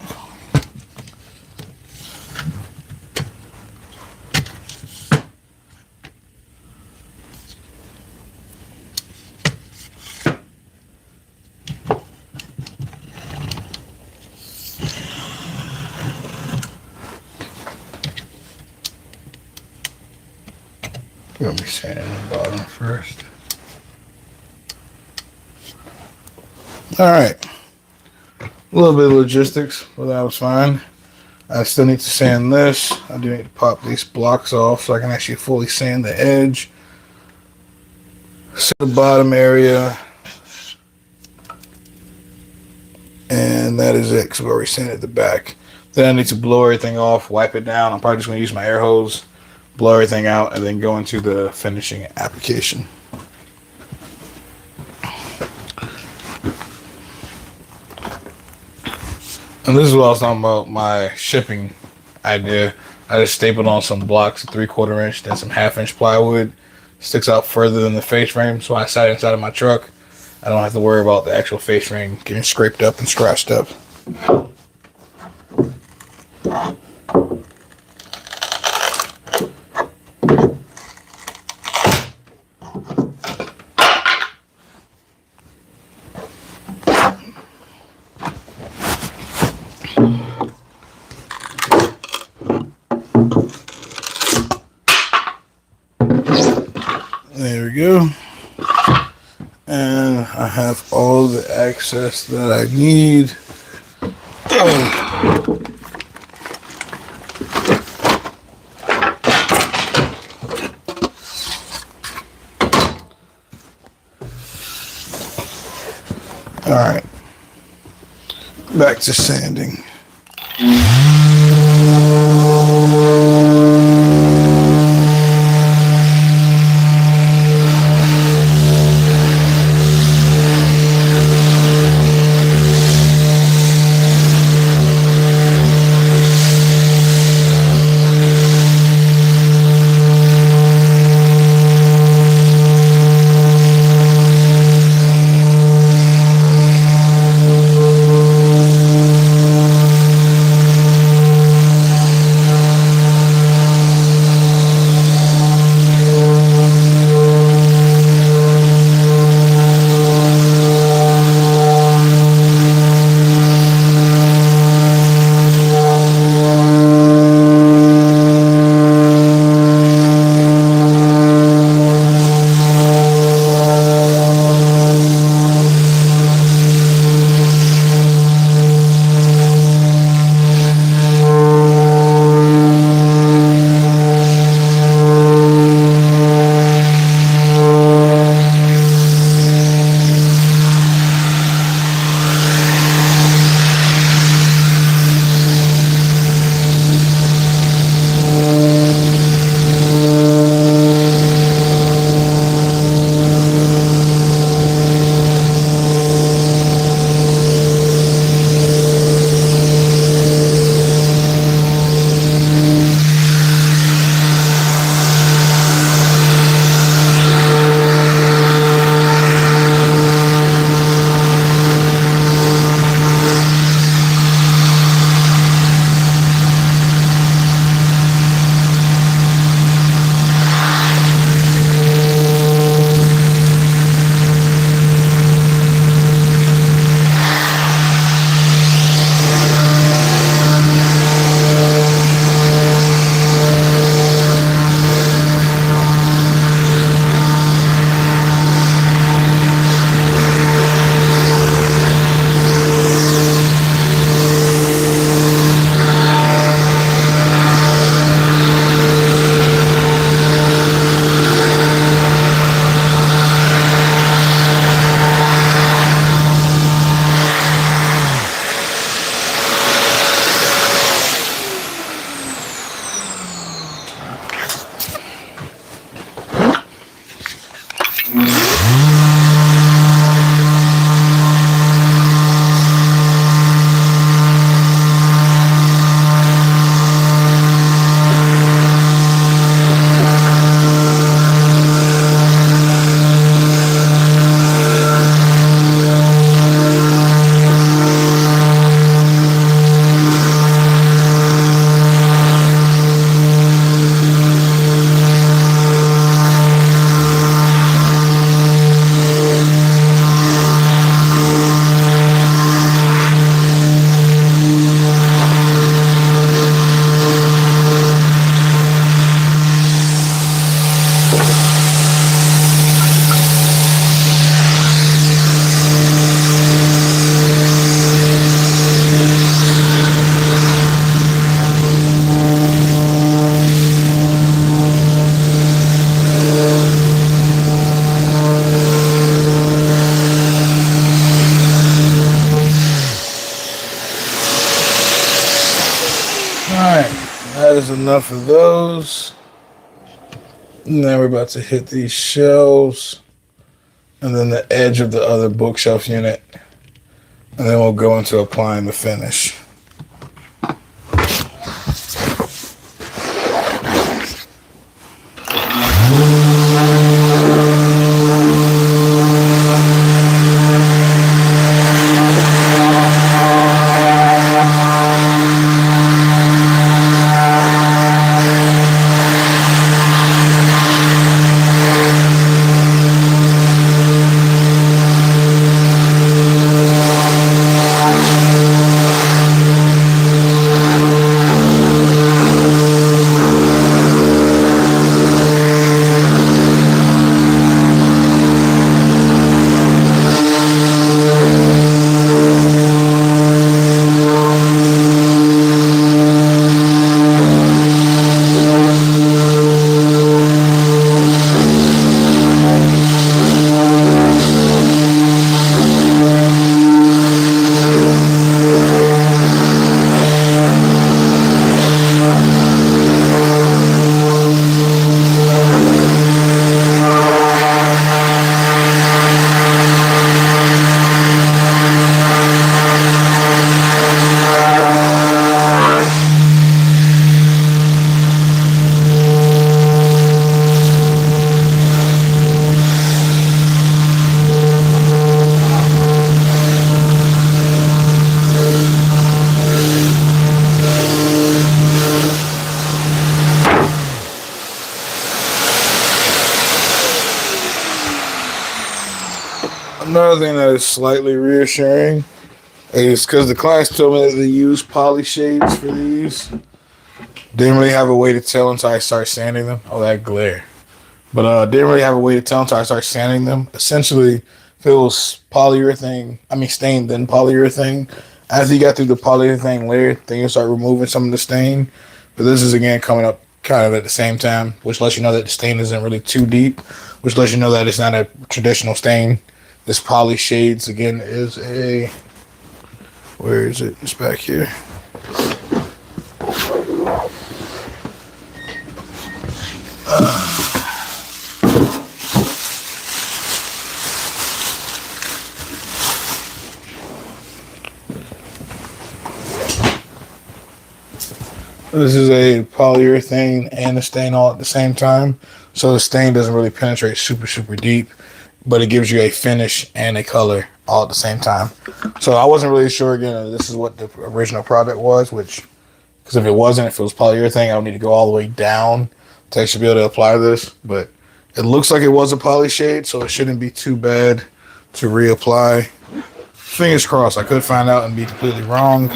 Let me sand the bottom first. All right. A little bit of logistics, but that was fine. I still need to sand this. I do need to pop these blocks off so I can actually fully sand the edge. Sand the bottom area. And that is it, because we've already sanded the back. Then I need to blow everything off, wipe it down. I'm probably just going to use my air hose, blow everything out, and then go into the finishing application. And this is what I was talking about, my shipping idea. I just stapled on some blocks, 3/4 inch, then some 1/2 inch plywood. Sticks out further than the face frame, so I sat inside of my truck. I don't have to worry about the actual face frame getting scraped up and scratched up. There we go. And I have all the access that I need. All right. Back to sanding. There's enough of those. Now we're about to hit these shelves and then the edge of the other bookshelf unit. And then we'll go into applying the finish. Another thing that is slightly reassuring is because the clients told me that they use poly shades for these. Didn't really have a way to tell until I started sanding them. Oh, that glare. But didn't really have a way to tell until I started sanding them. Essentially, if it was stained, then polyurethane. As you got through the polyurethane layer, then you start removing some of the stain. But this is, again, coming up kind of at the same time, which lets you know that the stain isn't really too deep, which lets you know that it's not a traditional stain. This poly shades, again, is a... Where is it? It's back here. This is a polyurethane and a stain all at the same time. So the stain doesn't really penetrate super, super deep, but it gives you a finish and a color all at the same time. So I wasn't really sure, again, if this is what the original product was, which, because if it wasn't, if it was polyurethane, I would need to go all the way down to actually be able to apply this. But it looks like it was a poly shade, so it shouldn't be too bad to reapply. Fingers crossed, I could find out and be completely wrong.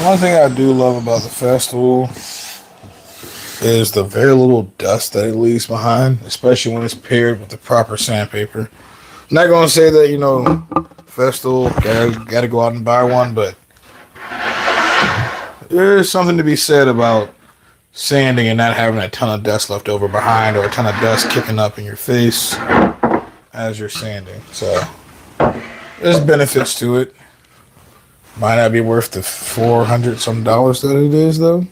One thing I do love about the festival is the very little dust that it leaves behind, especially when it's paired with the proper sandpaper. I'm not going to say that, festival, gotta go out and buy one, but there's something to be said about sanding and not having a ton of dust left over behind or a ton of dust kicking up in your face as you're sanding. So There's benefits to it. Might not be worth the $400 that it is though.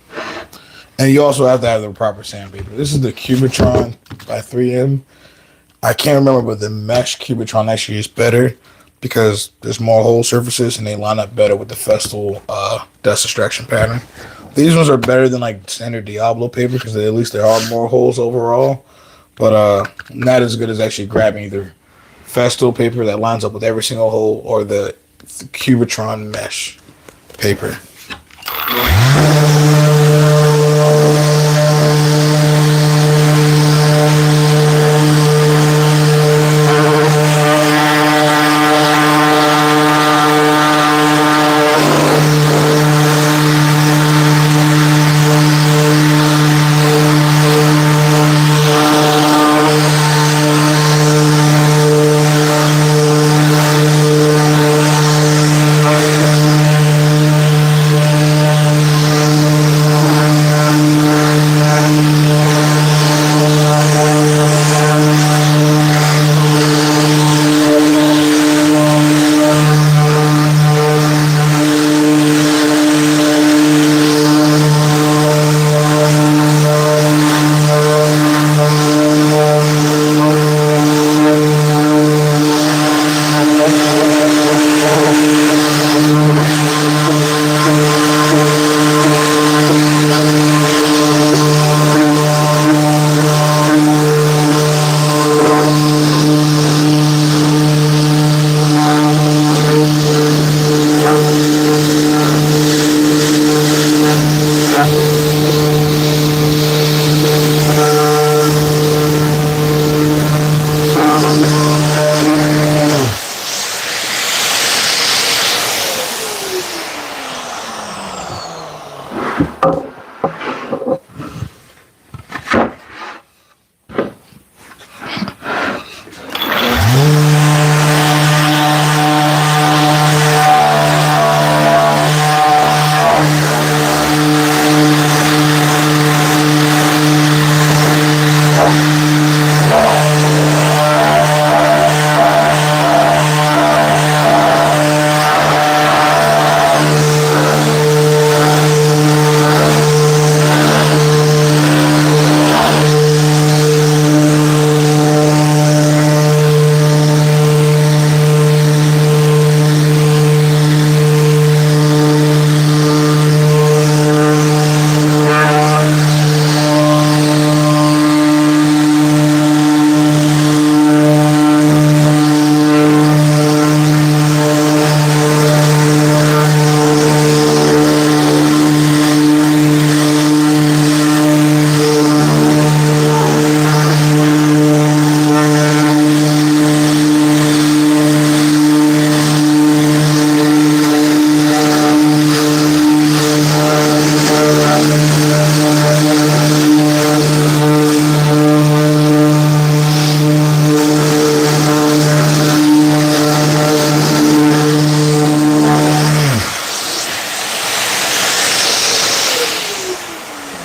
And you also have to have the proper sandpaper. This is the Cubitron by 3M. I can't remember, but the mesh Cubitron actually is better because there's more hole surfaces and they line up better with the Festool dust extraction pattern. These ones are better than like standard Diablo paper because at least there are more holes overall, but not as good as actually grabbing either Festool paper that lines up with every single hole or the Cubitron mesh paper.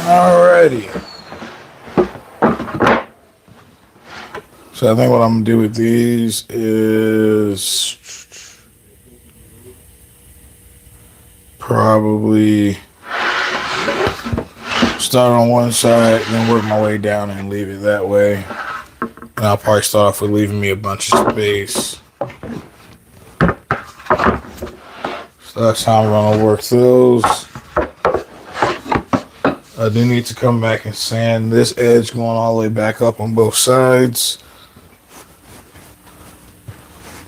Alrighty. So I think what I'm gonna do with these is probably start on one side, then work my way down and leave it that way. And I'll probably start off with leaving me a bunch of space. So that's how I'm gonna work those. I do need to come back and sand this edge going all the way back up on both sides.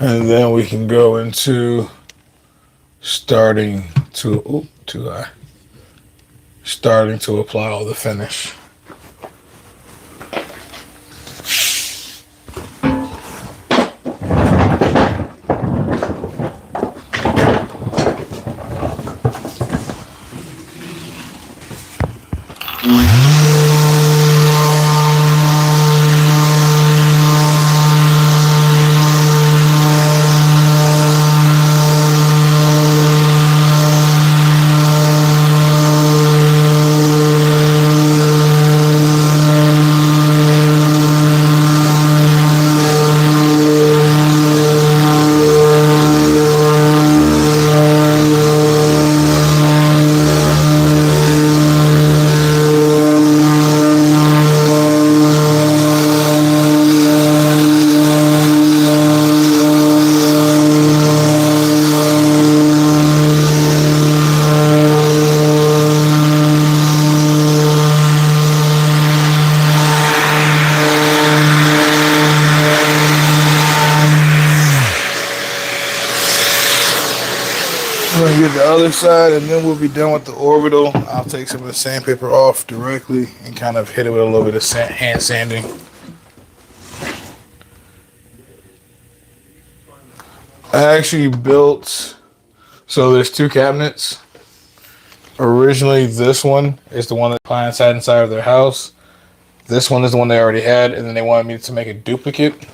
And then we can go into starting to apply all the finish. the other side, and then we'll be done with the orbital. I'll take some of the sandpaper off directly and kind of hit it with a little bit of hand sanding. I actually built, so there's two cabinets. Originally, this one is the one that clients had inside of their house. This one is the one they already had, and then they wanted me to make a duplicate.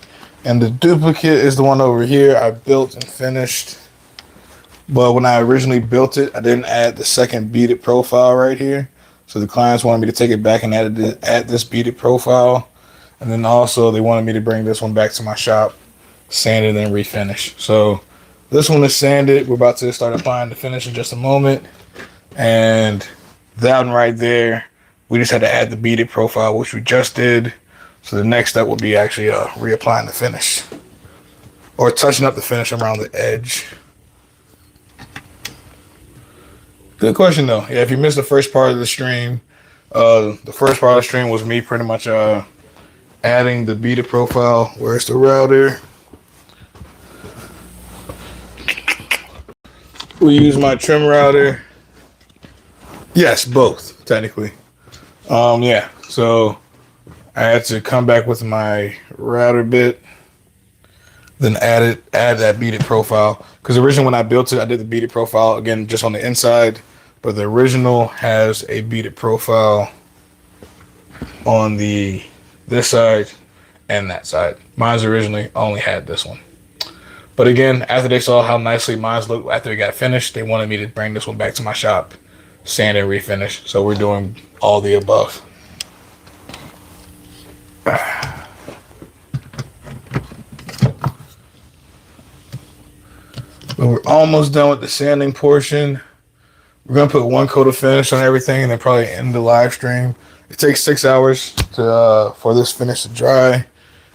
And the duplicate is the one over here I built and finished. But when I originally built it, I didn't add the second beaded profile right here. So the clients wanted me to take it back and add this beaded profile. And then also they wanted me to bring this one back to my shop, sand it and refinish. So this one is sanded. We're about to start applying the finish in just a moment. And that one right there, we just had to add the beaded profile, which we just did. So the next step will be actually reapplying the finish, or touching up the finish around the edge. Good question though. Yeah, if you missed the first part of the stream, the first part of the stream was me pretty much adding the beaded profile. Where's the router? We use my trim router. Yes, both technically. Yeah. So I had to come back with my router bit, then add that beaded profile. Because originally when I built it, I did the beaded profile again just on the inside, but the original has a beaded profile on this side and that side. Mine's originally only had this one. But again, after they saw how nicely mine's looked after it got finished, they wanted me to bring this one back to my shop, sand and refinish. So we're doing all the above. But we're almost done with the sanding portion. We're gonna put one coat of finish on everything and then probably end the live stream. It takes 6 hours for this finish to dry.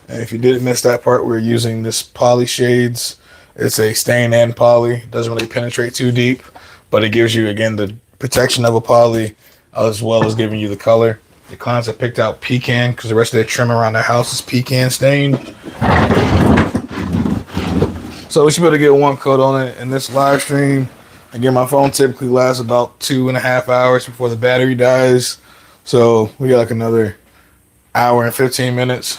And if you didn't miss that part, we're using this poly shades. It's a stain and poly. It doesn't really penetrate too deep, but it gives you again the protection of a poly as well as giving you the color. The clients have picked out pecan because the rest of their trim around their house is pecan stained. So we should be able to get one coat on it in this live stream. Again, my phone typically lasts about 2.5 hours before the battery dies. So we got like another hour and 15 minutes.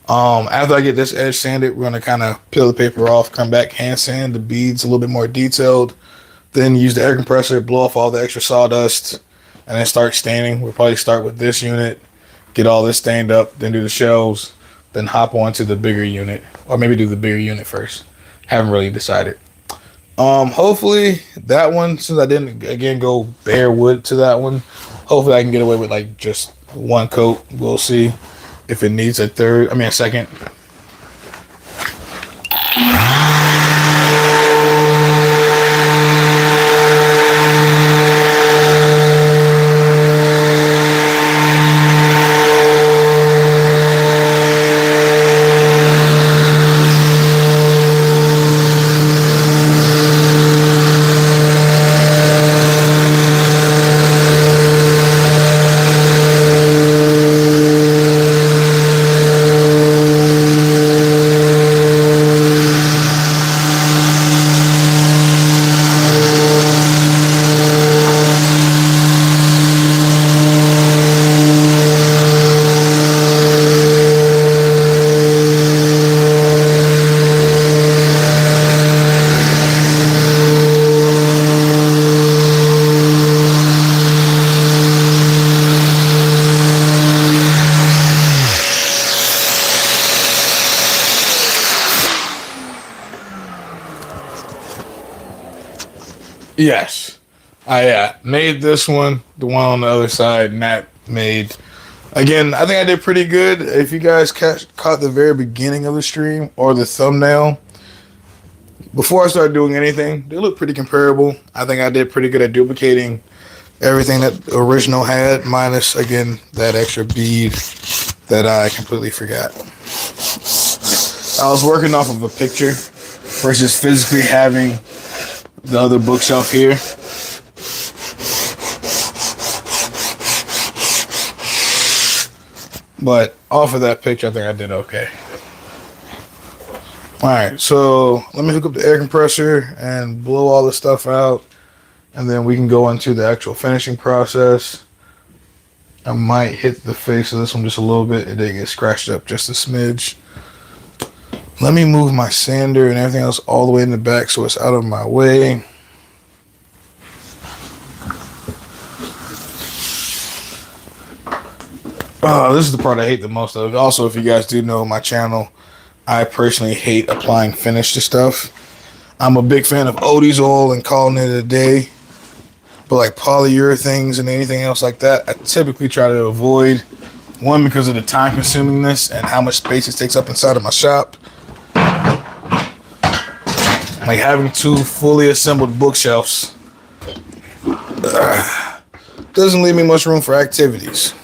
After I get this edge sanded, we're going to kind of peel the paper off, come back, hand sand the beads a little bit more detailed. Then use the air compressor, blow off all the extra sawdust, and then start staining. We'll probably start with this unit, get all this stained up, then do the shelves, then hop on to the bigger unit, or maybe do the bigger unit first. Haven't really decided. Hopefully that one, since I didn't again go bare wood to that one, hopefully I can get away with like just one coat. We'll see if it needs a second. Yes, I made this one, the one on the other side, Matt made. Again, I think I did pretty good. If you guys caught the very beginning of the stream or the thumbnail, before I started doing anything, they look pretty comparable. I think I did pretty good at duplicating everything that the original had, minus, again, that extra bead that I completely forgot. I was working off of a picture versus physically having the other bookshelf here. But off of that picture, I think I did okay. All right, so let me hook up the air compressor and blow all this stuff out, and then we can go into the actual finishing process. I might hit the face of this one just a little bit. It did get scratched up just a smidge. Let me move my sander and everything else all the way in the back so it's out of my way. Oh, this is the part I hate the most of. Also, if you guys do know my channel, I personally hate applying finish to stuff. I'm a big fan of Odie's oil and calling it a day. But like polyurethanes and anything else like that, I typically try to avoid. One, because of the time consumingness and how much space it takes up inside of my shop. Like having 2 fully assembled bookshelves doesn't leave me much room for activities.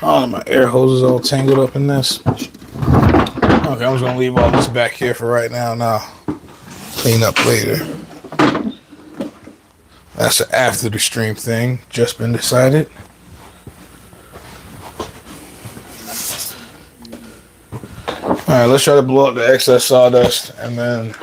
Oh, my air hose is all tangled up in this. Okay, I'm just gonna leave all this back here for right now. Clean up later. That's an after the stream thing. Just been decided. Alright, let's try to blow up the excess sawdust and then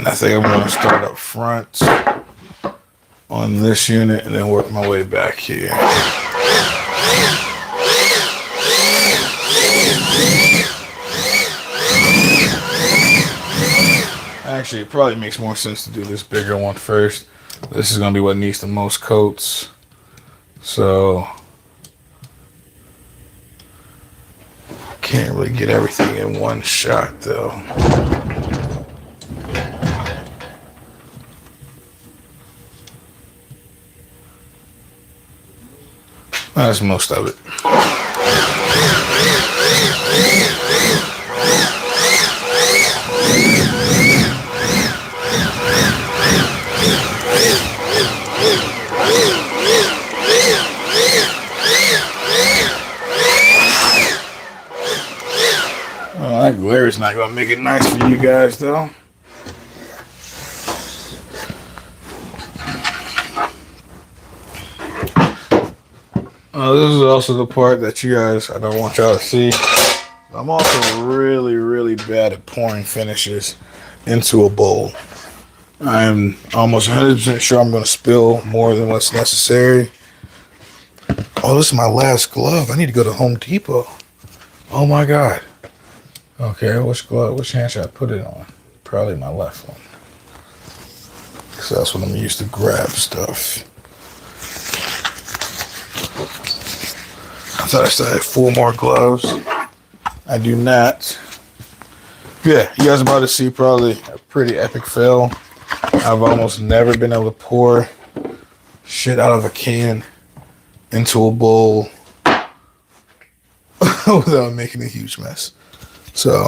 I think I'm going to start up front on this unit and then work my way back here. Actually, it probably makes more sense to do this bigger one first. This is going to be what needs the most coats. So, can't really get everything in one shot though. That's most of it. Well, that glare is not going to make it nice for you guys though. This is also the part that you guys, I don't want y'all to see. I'm also really bad at pouring finishes into a bowl. I'm almost 100% sure I'm going to spill more than what's necessary. Oh, this is my last glove. I need to go to Home Depot. Oh my God. Okay, which hand should I put it on? Probably my left one. Because that's what I'm used to grab stuff. I thought I still had 4 more gloves. I do not. Yeah, you guys are about to see probably a pretty epic fail. I've almost never been able to pour shit out of a can into a bowl without making a huge mess. So,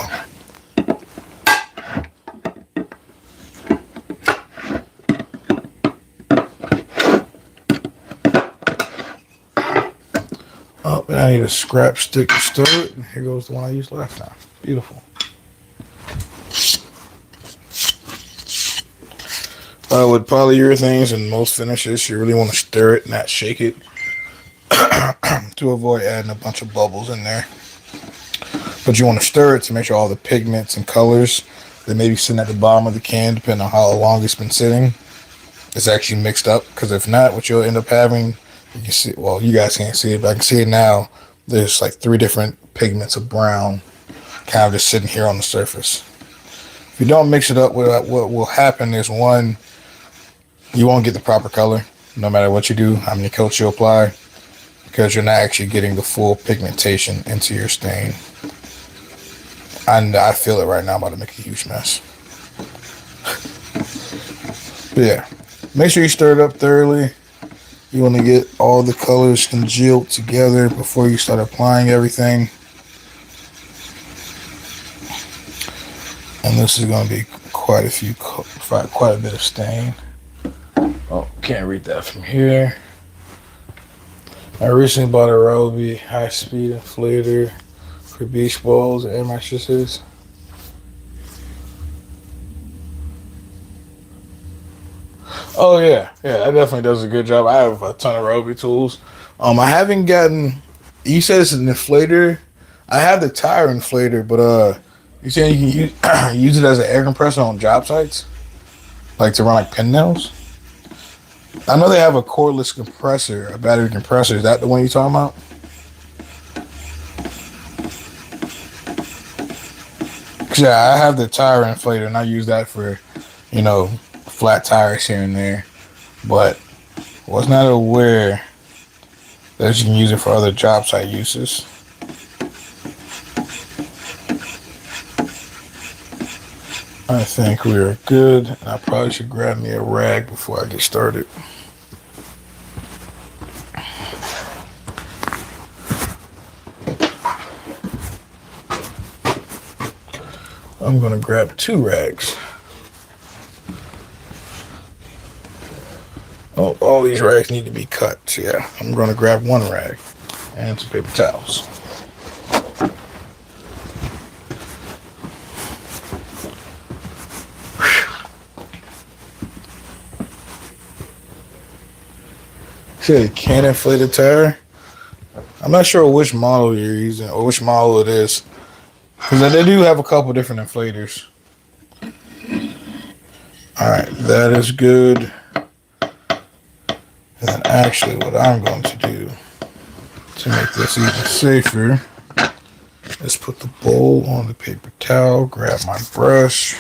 oh, and I need a scrap stick to stir it. And here goes the one I used last time. Beautiful. With polyurethanes and most finishes, you really want to stir it, not shake it, to avoid adding a bunch of bubbles in there. But you want to stir it to make sure all the pigments and colors that may be sitting at the bottom of the can, depending on how long it's been sitting, is actually mixed up. Because if not, what you'll end up having, you can see, well, you guys can't see it, but I can see it now. There's like 3 different pigments of brown kind of just sitting here on the surface. If you don't mix it up, what will happen is, one, you won't get the proper color, no matter what you do, how many coats you apply, because you're not actually getting the full pigmentation into your stain. And I feel it right now. I'm about to make a huge mess. But yeah, make sure you stir it up thoroughly. You want to get all the colors congealed together before you start applying everything. And this is going to be quite a bit of stain. Oh, can't read that from here. I recently bought a Ryobi high-speed inflator for beach balls and mattresses. Oh yeah, that definitely does a good job. I have a ton of Ryobi tools. I haven't gotten. You said it's an inflator. I have the tire inflator, but you saying you can use it as an air compressor on job sites, like to run like pin nails. I know they have a cordless compressor, a battery compressor. Is that the one you're talking about? Yeah, I have the tire inflator, and I use that for, flat tires here and there. But was not aware that you can use it for other job site uses. I think we are good. I probably should grab me a rag before I get started. I'm going to grab 2 rags. Oh, all these rags need to be cut. So yeah, I'm going to grab 1 rag and some paper towels. See, can inflated tire. I'm not sure which model you're using or which model it is, because they do have a couple different inflators. Alright, that is good. And then actually what I'm going to do to make this even safer is put the bowl on the paper towel, grab my brush.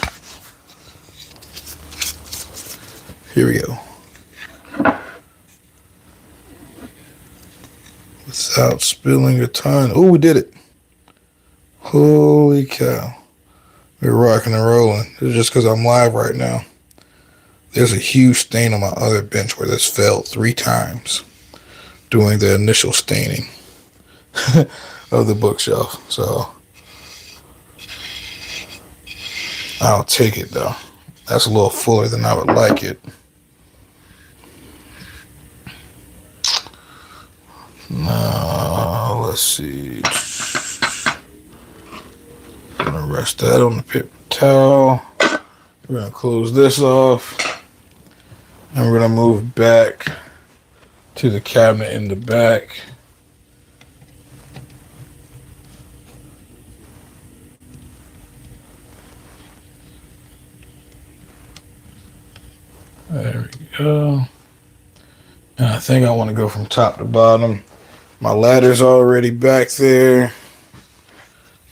Here we go. Without spilling a ton. Oh, we did it. Holy cow. We're rocking and rolling. It's just because I'm live right now. There's a huge stain on my other bench where this failed 3 times during the initial staining of the bookshelf. So I'll take it though. That's a little fuller than I would like it. Now, let's see. I'm going to rest that on the paper towel. We're going to close this off. And we're going to move back to the cabinet in the back. There we go. And I think I want to go from top to bottom. My ladder's already back there.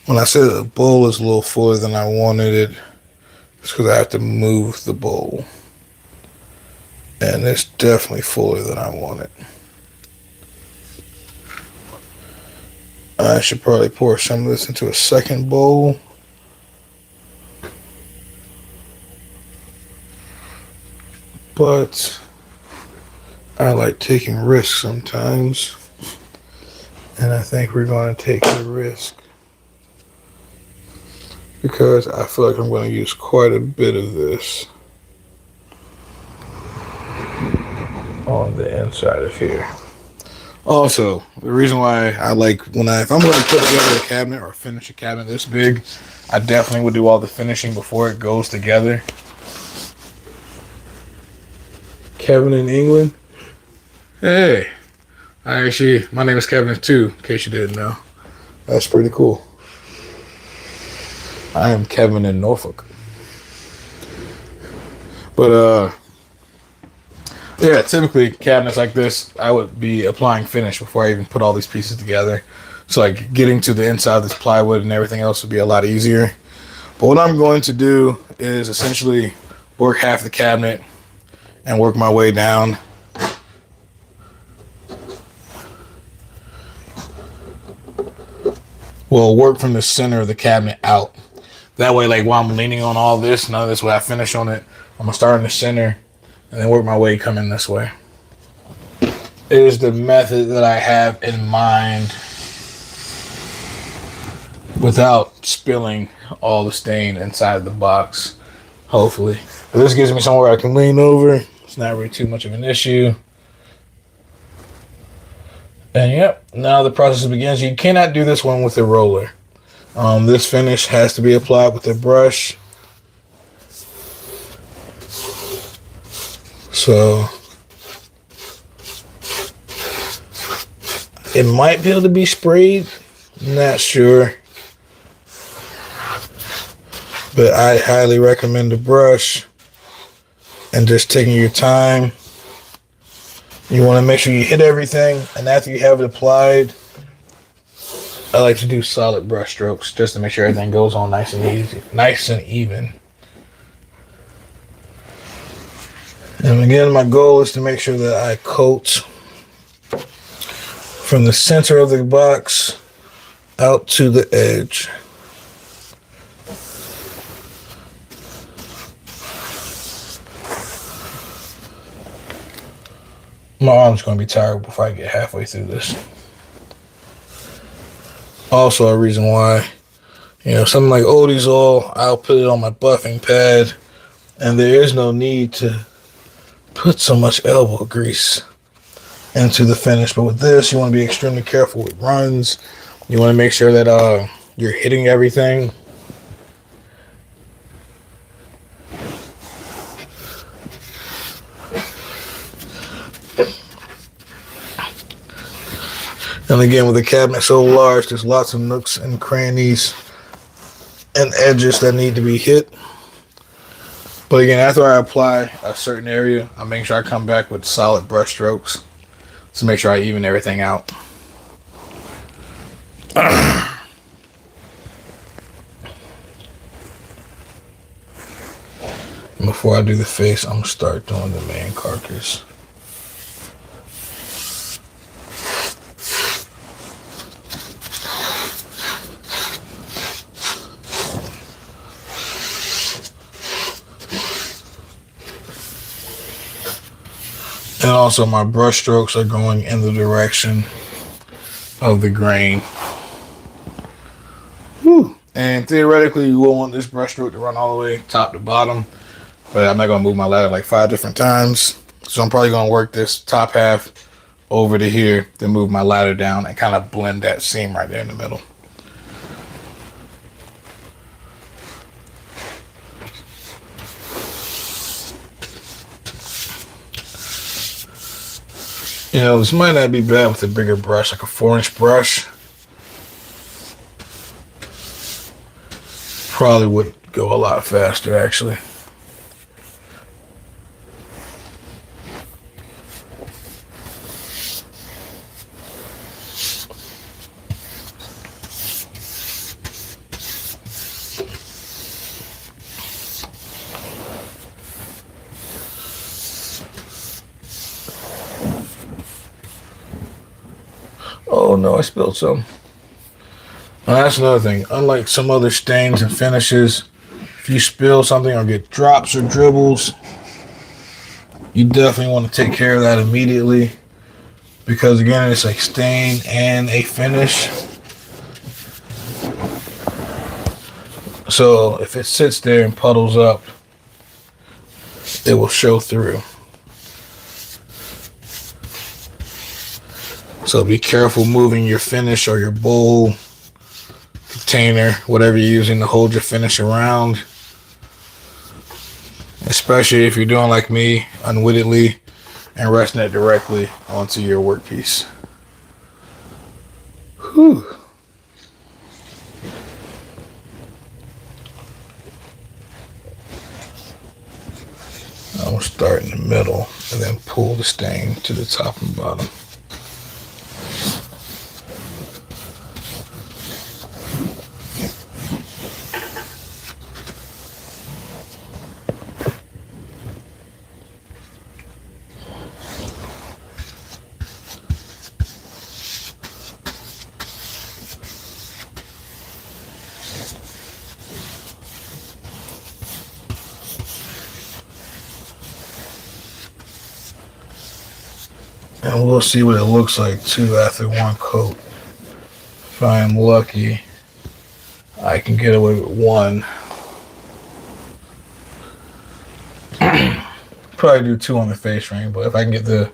When I said the bowl is a little fuller than I wanted it, it's because I have to move the bowl. And it's definitely fuller than I want it. I should probably pour some of this into a second bowl. But I like taking risks sometimes. And I think we're going to take the risk, because I feel like I'm going to use quite a bit of this on the inside of here. Also, the reason why I like if I'm going to put together a cabinet or finish a cabinet this big, I definitely would do all the finishing before it goes together. Kevin in England. Hey, my name is Kevin too, in case you didn't know. That's pretty cool. I am Kevin in Norfolk. But yeah, typically cabinets like this, I would be applying finish before I even put all these pieces together. So like getting to the inside of this plywood and everything else would be a lot easier. But what I'm going to do is essentially work half the cabinet and work my way down. Well, work from the center of the cabinet out. That way, like while I'm leaning on all this, none of this way I finish on it. I'm gonna start in the center and then work my way coming this way. is the method that I have in mind without spilling all the stain inside the box, hopefully. But this gives me somewhere I can lean over. It's not really too much of an issue. And yep, now the process begins. You cannot do this one with a roller. This finish has to be applied with a brush. So it might be able to be sprayed. Not sure. But I highly recommend the brush and just taking your time. You want to make sure you hit everything, and after you have it applied, I like to do solid brush strokes just to make sure everything goes on nice and easy, nice and even. And again, my goal is to make sure that I coat from the center of the box out to the edge. My arm's going to be tired before I get halfway through this. Also a reason why, something like Odie's oil, I'll put it on my buffing pad, and there is no need to put so much elbow grease into the finish. But with this, you want to be extremely careful with runs. You want to make sure that you're hitting everything. And again, with the cabinet so large, there's lots of nooks and crannies and edges that need to be hit. But again, after I apply a certain area, I make sure I come back with solid brush strokes to make sure I even everything out. Before I do the face, I'm going to start doing the main carcass. And also my brush strokes are going in the direction of the grain. Whew. And theoretically, you will want this brush stroke to run all the way top to bottom. But I'm not going to move my ladder like 5 different times. So I'm probably going to work this top half over to here, then move my ladder down and kind of blend that seam right there in the middle. This might not be bad with a bigger brush, like a 4-inch brush. Probably would go a lot faster, actually. Oh no, I spilled some. Now, that's another thing. Unlike some other stains and finishes, if you spill something or get drops or dribbles, you definitely want to take care of that immediately. Because again, it's a stain and a finish. So if it sits there and puddles up, it will show through. So be careful moving your finish or your bowl, container, whatever you're using to hold your finish around. Especially if you're doing like me, unwittingly, and resting it directly onto your workpiece. Whew. I'm going to start in the middle and then pull the stain to the top and bottom. And we'll see what it looks like too after one coat. If I am lucky, I can get away with one. Probably do two on the face frame, but if I can get the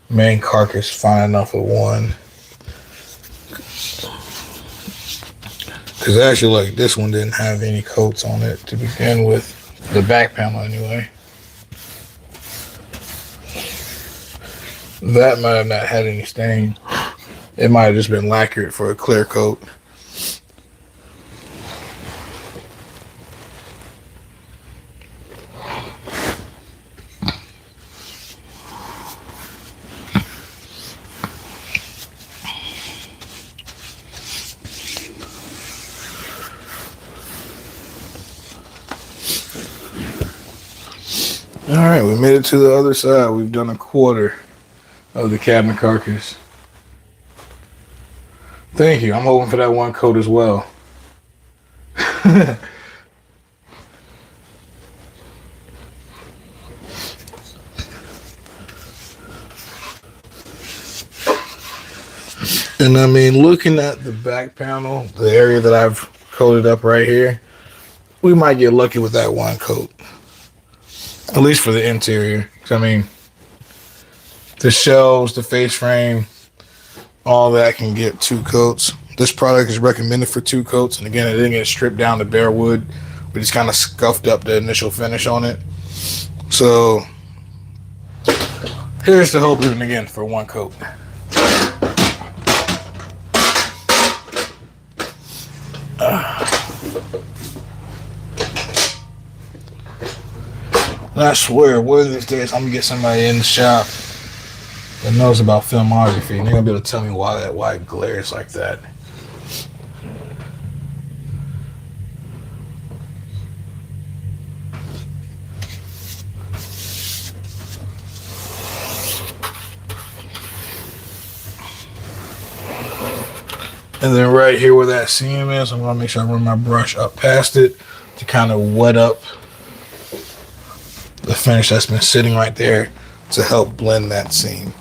main carcass fine enough with one. Because actually, like, this one didn't have any coats on it to begin with. The back panel, anyway. That might have not had any stain. It might have just been lacquered for a clear coat. All right, we made it to the other side. We've done a quarter of the cabinet carcass. Thank you. I'm hoping for that one coat as well. And I mean, looking at the back panel, the area that I've coated up right here, we might get lucky with that one coat. At least for the interior. I mean, the shelves, the face frame, all that can get two coats. This product is recommended for two coats. And again, it didn't get stripped down to bare wood. We just kind of scuffed up the initial finish on it. So here's the hope, even again, for one coat. And I swear, one of these days, I'm gonna get somebody in the shop that knows about filmography, and they're gonna be able to tell me why it glares like that. And then right here where that seam is, I'm gonna make sure I run my brush up past it to kind of wet up the finish that's been sitting right there to help blend that seam.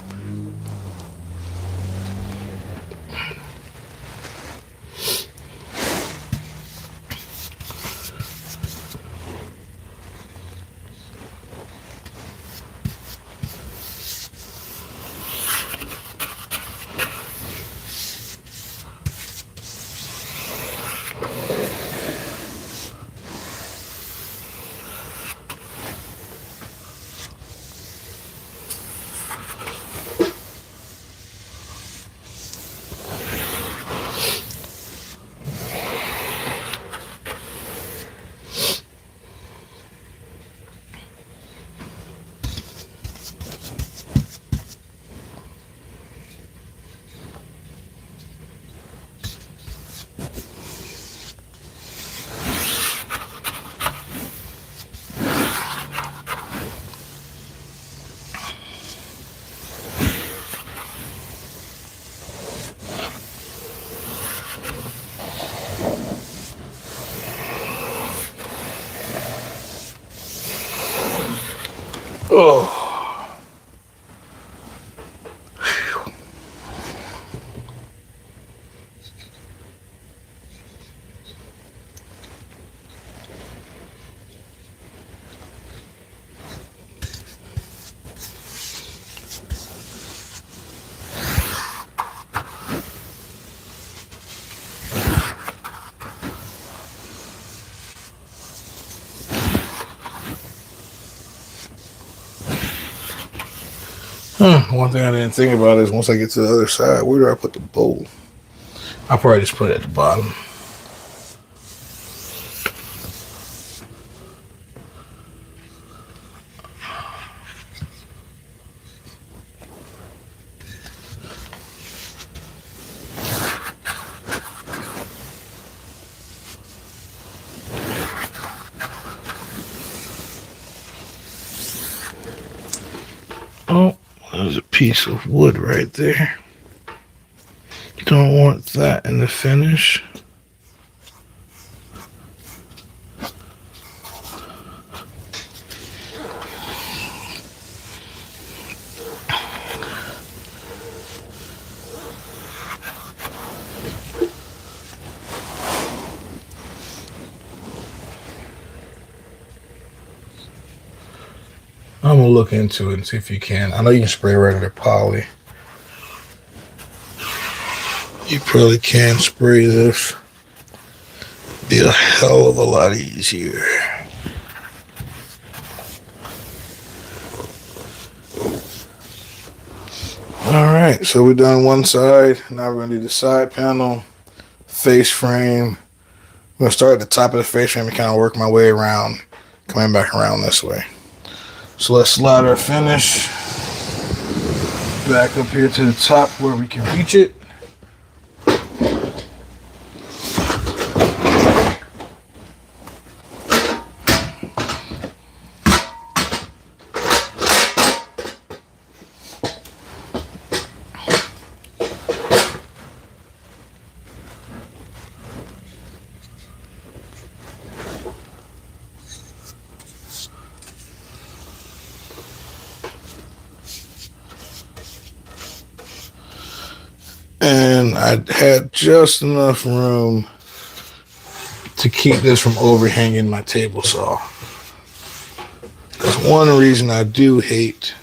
Oh. One thing I didn't think about is once I get to the other side, where do I put the bowl? I'll probably just put it at the bottom. Oh, there's a piece of wood right there. Don't want that in the finish. I'm gonna look into it and see if you can. I know you can spray regular poly. You probably can spray this. Be a hell of a lot easier. Alright, so we're done one side. Now we're gonna do the side panel, face frame. I'm gonna start at the top of the face frame and kind of work my way around, coming back around this way. So let's slide our finish back up here to the top where we can reach it. And I had just enough room to keep this from overhanging my table saw. Because one reason I do hate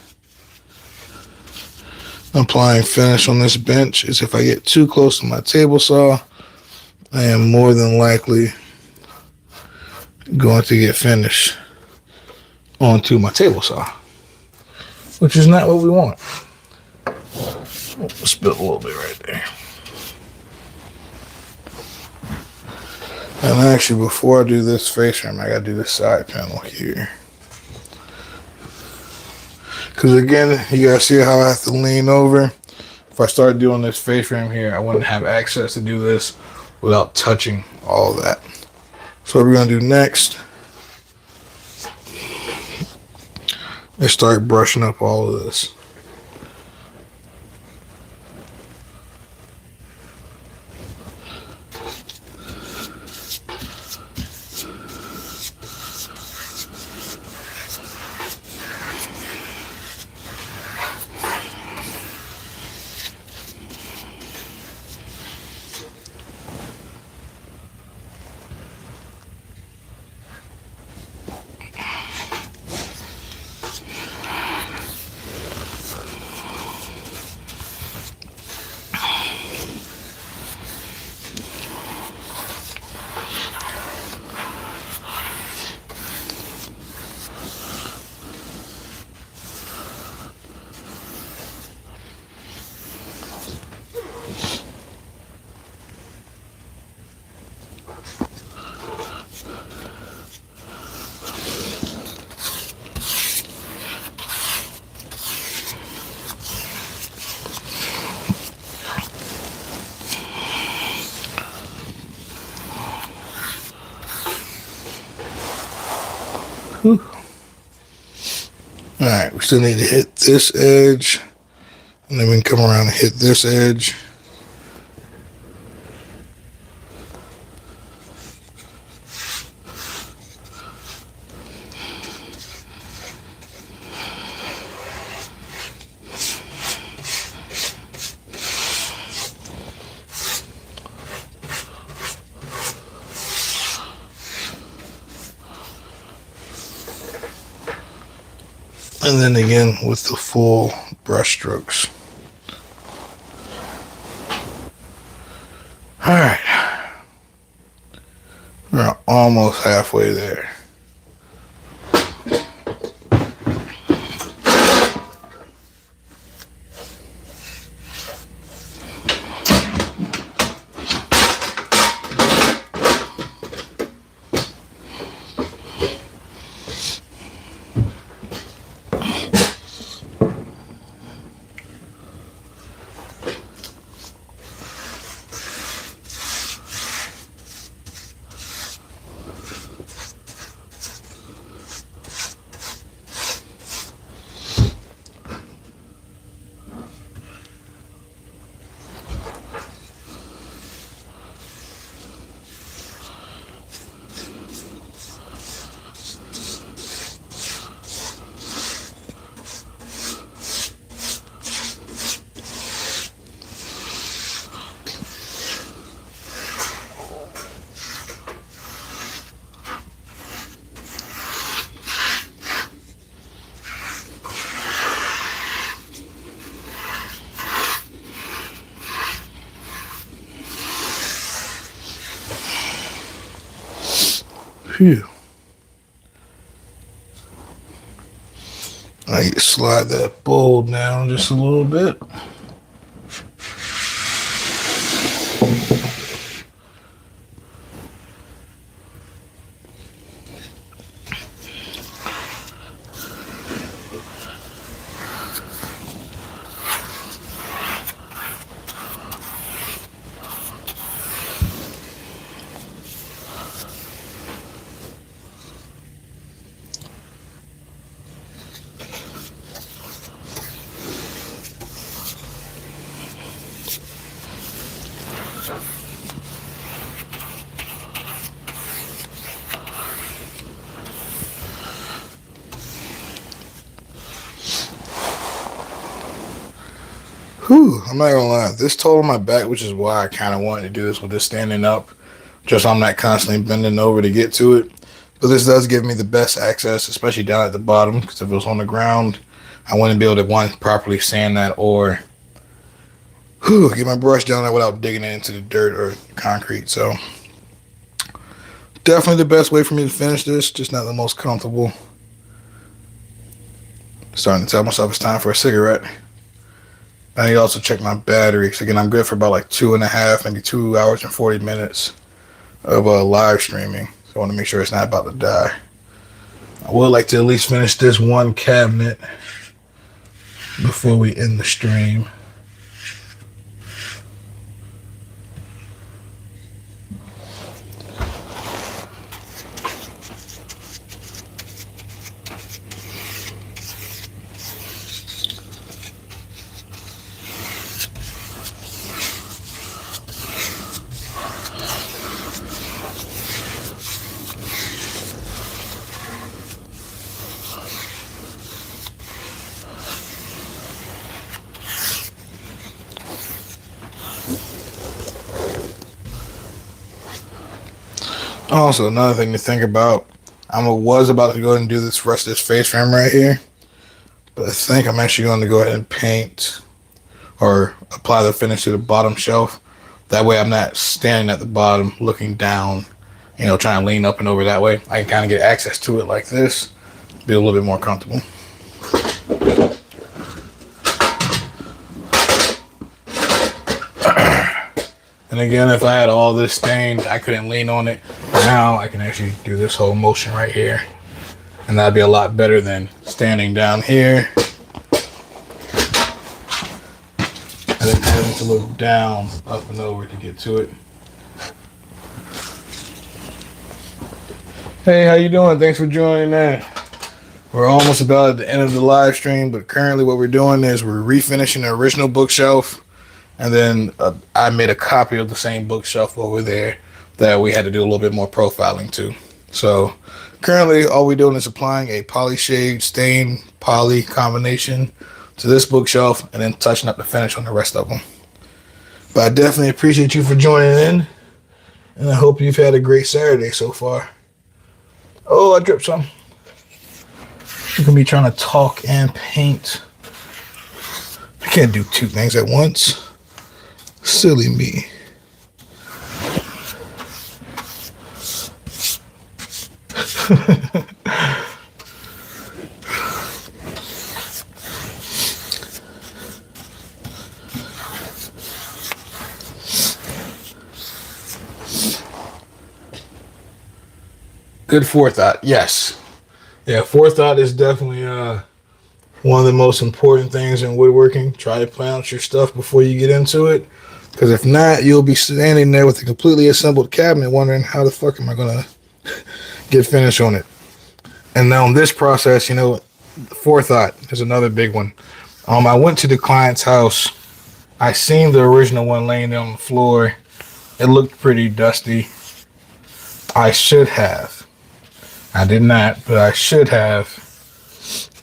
applying finish on this bench is if I get too close to my table saw, I am more than likely going to get finish onto my table saw, which is not what we want. Spill a little bit right there. And actually, before I do this face frame, I gotta do this side panel here. Because again, you guys see how I have to lean over. If I start doing this face frame here, I wouldn't have access to do this without touching all of that. So what we're gonna do next is start brushing up all of this. Alright, we still need to hit this edge, and then we can come around and hit this edge. And then again with the full brush strokes. All right, we're almost halfway there. Phew. I slide that bowl down just a little bit. Whew, I'm not gonna lie. This told on my back, which is why I kind of wanted to do this with this standing up, just so I'm not constantly bending over to get to it. But this does give me the best access, especially down at the bottom, because if it was on the ground, I wouldn't be able to, one, properly sand that, or get my brush down there without digging it into the dirt or concrete. So definitely the best way for me to finish this, just not the most comfortable. Starting to tell myself it's time for a cigarette. I need to also check my battery. So again, I'm good for about like 2.5, maybe 2 hours and 40 minutes of live streaming. So I want to make sure it's not about to die. I would like to at least finish this one cabinet before we end the stream. Also, another thing to think about, I was about to go ahead and do this rest of this face frame right here, but I think I'm actually going to go ahead and paint or apply the finish to the bottom shelf. That way I'm not standing at the bottom looking down, trying to lean up and over that way. I can kind of get access to it like this, be a little bit more comfortable. And again, if I had all this stained, I couldn't lean on it. Now I can actually do this whole motion right here. And that'd be a lot better than standing down here and then having to look down, up and over to get to it. Hey, how you doing? Thanks for joining in. We're almost about at the end of the live stream, but currently what we're doing is we're refinishing the original bookshelf. And then I made a copy of the same bookshelf over there that we had to do a little bit more profiling to. So currently all we're doing is applying a poly shade stain poly combination to this bookshelf and then touching up the finish on the rest of them. But I definitely appreciate you for joining in, and I hope you've had a great Saturday so far. Oh, I dripped some. You can be trying to talk and paint. I can't do two things at once. Silly me. Good forethought, yes. Yeah, forethought is definitely one of the most important things in woodworking. Try to plan out your stuff before you get into it. Because if not, you'll be standing there with a completely assembled cabinet wondering how the fuck am I going to get finished on it. And now in this process, forethought is another big one. I went to the client's house. I seen the original one laying there on the floor. It looked pretty dusty. I should have. I did not, but I should have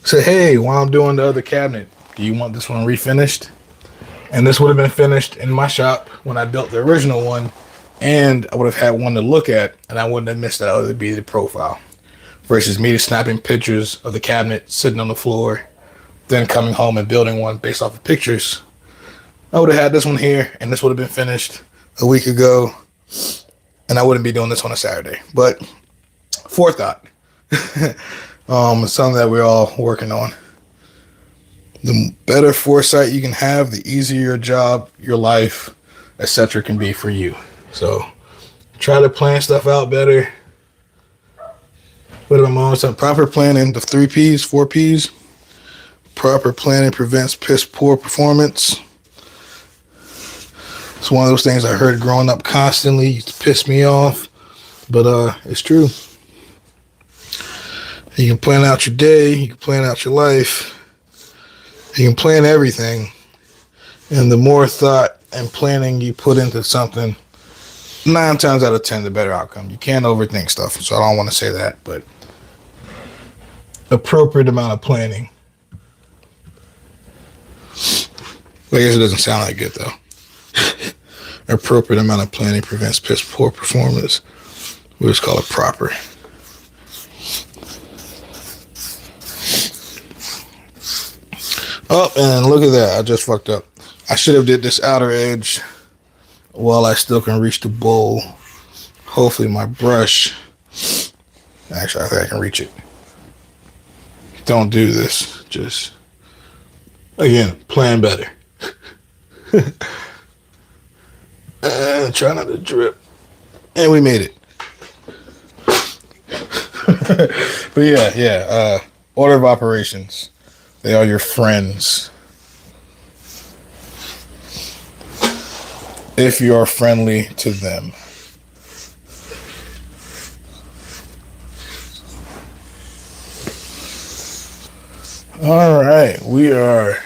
said, hey, while I'm doing the other cabinet, do you want this one refinished? And this would have been finished in my shop when I built the original one, and I would have had one to look at, and I wouldn't have missed that other beaded profile. Versus me snapping pictures of the cabinet sitting on the floor, then coming home and building one based off of pictures. I would have had this one here, and this would have been finished a week ago, and I wouldn't be doing this on a Saturday. But forethought. It's something that we're all working on. The better foresight you can have, the easier your job, your life, etc. can be for you. So try to plan stuff out better. What am I always saying? Proper planning, the 3 P's, 4 P's. Proper planning prevents piss poor performance. It's one of those things I heard growing up constantly. It used to piss me off. But it's true. You can plan out your day. You can plan out your life. You can plan everything. And the more thought and planning you put into something, 9 times out of 10, the better outcome. You can't overthink stuff. So I don't want to say that. But appropriate amount of planning. I guess it doesn't sound like good, though. Appropriate amount of planning prevents piss poor performance. We just call it proper. Oh, and look at that. I just fucked up. I should have did this outer edge while I still can reach the bowl. Hopefully my brush... Actually, I think I can reach it. Don't do this. Just, again, plan better. And try not to drip. And we made it. But yeah. Order of operations. They are your friends. If you are friendly to them. All right. We are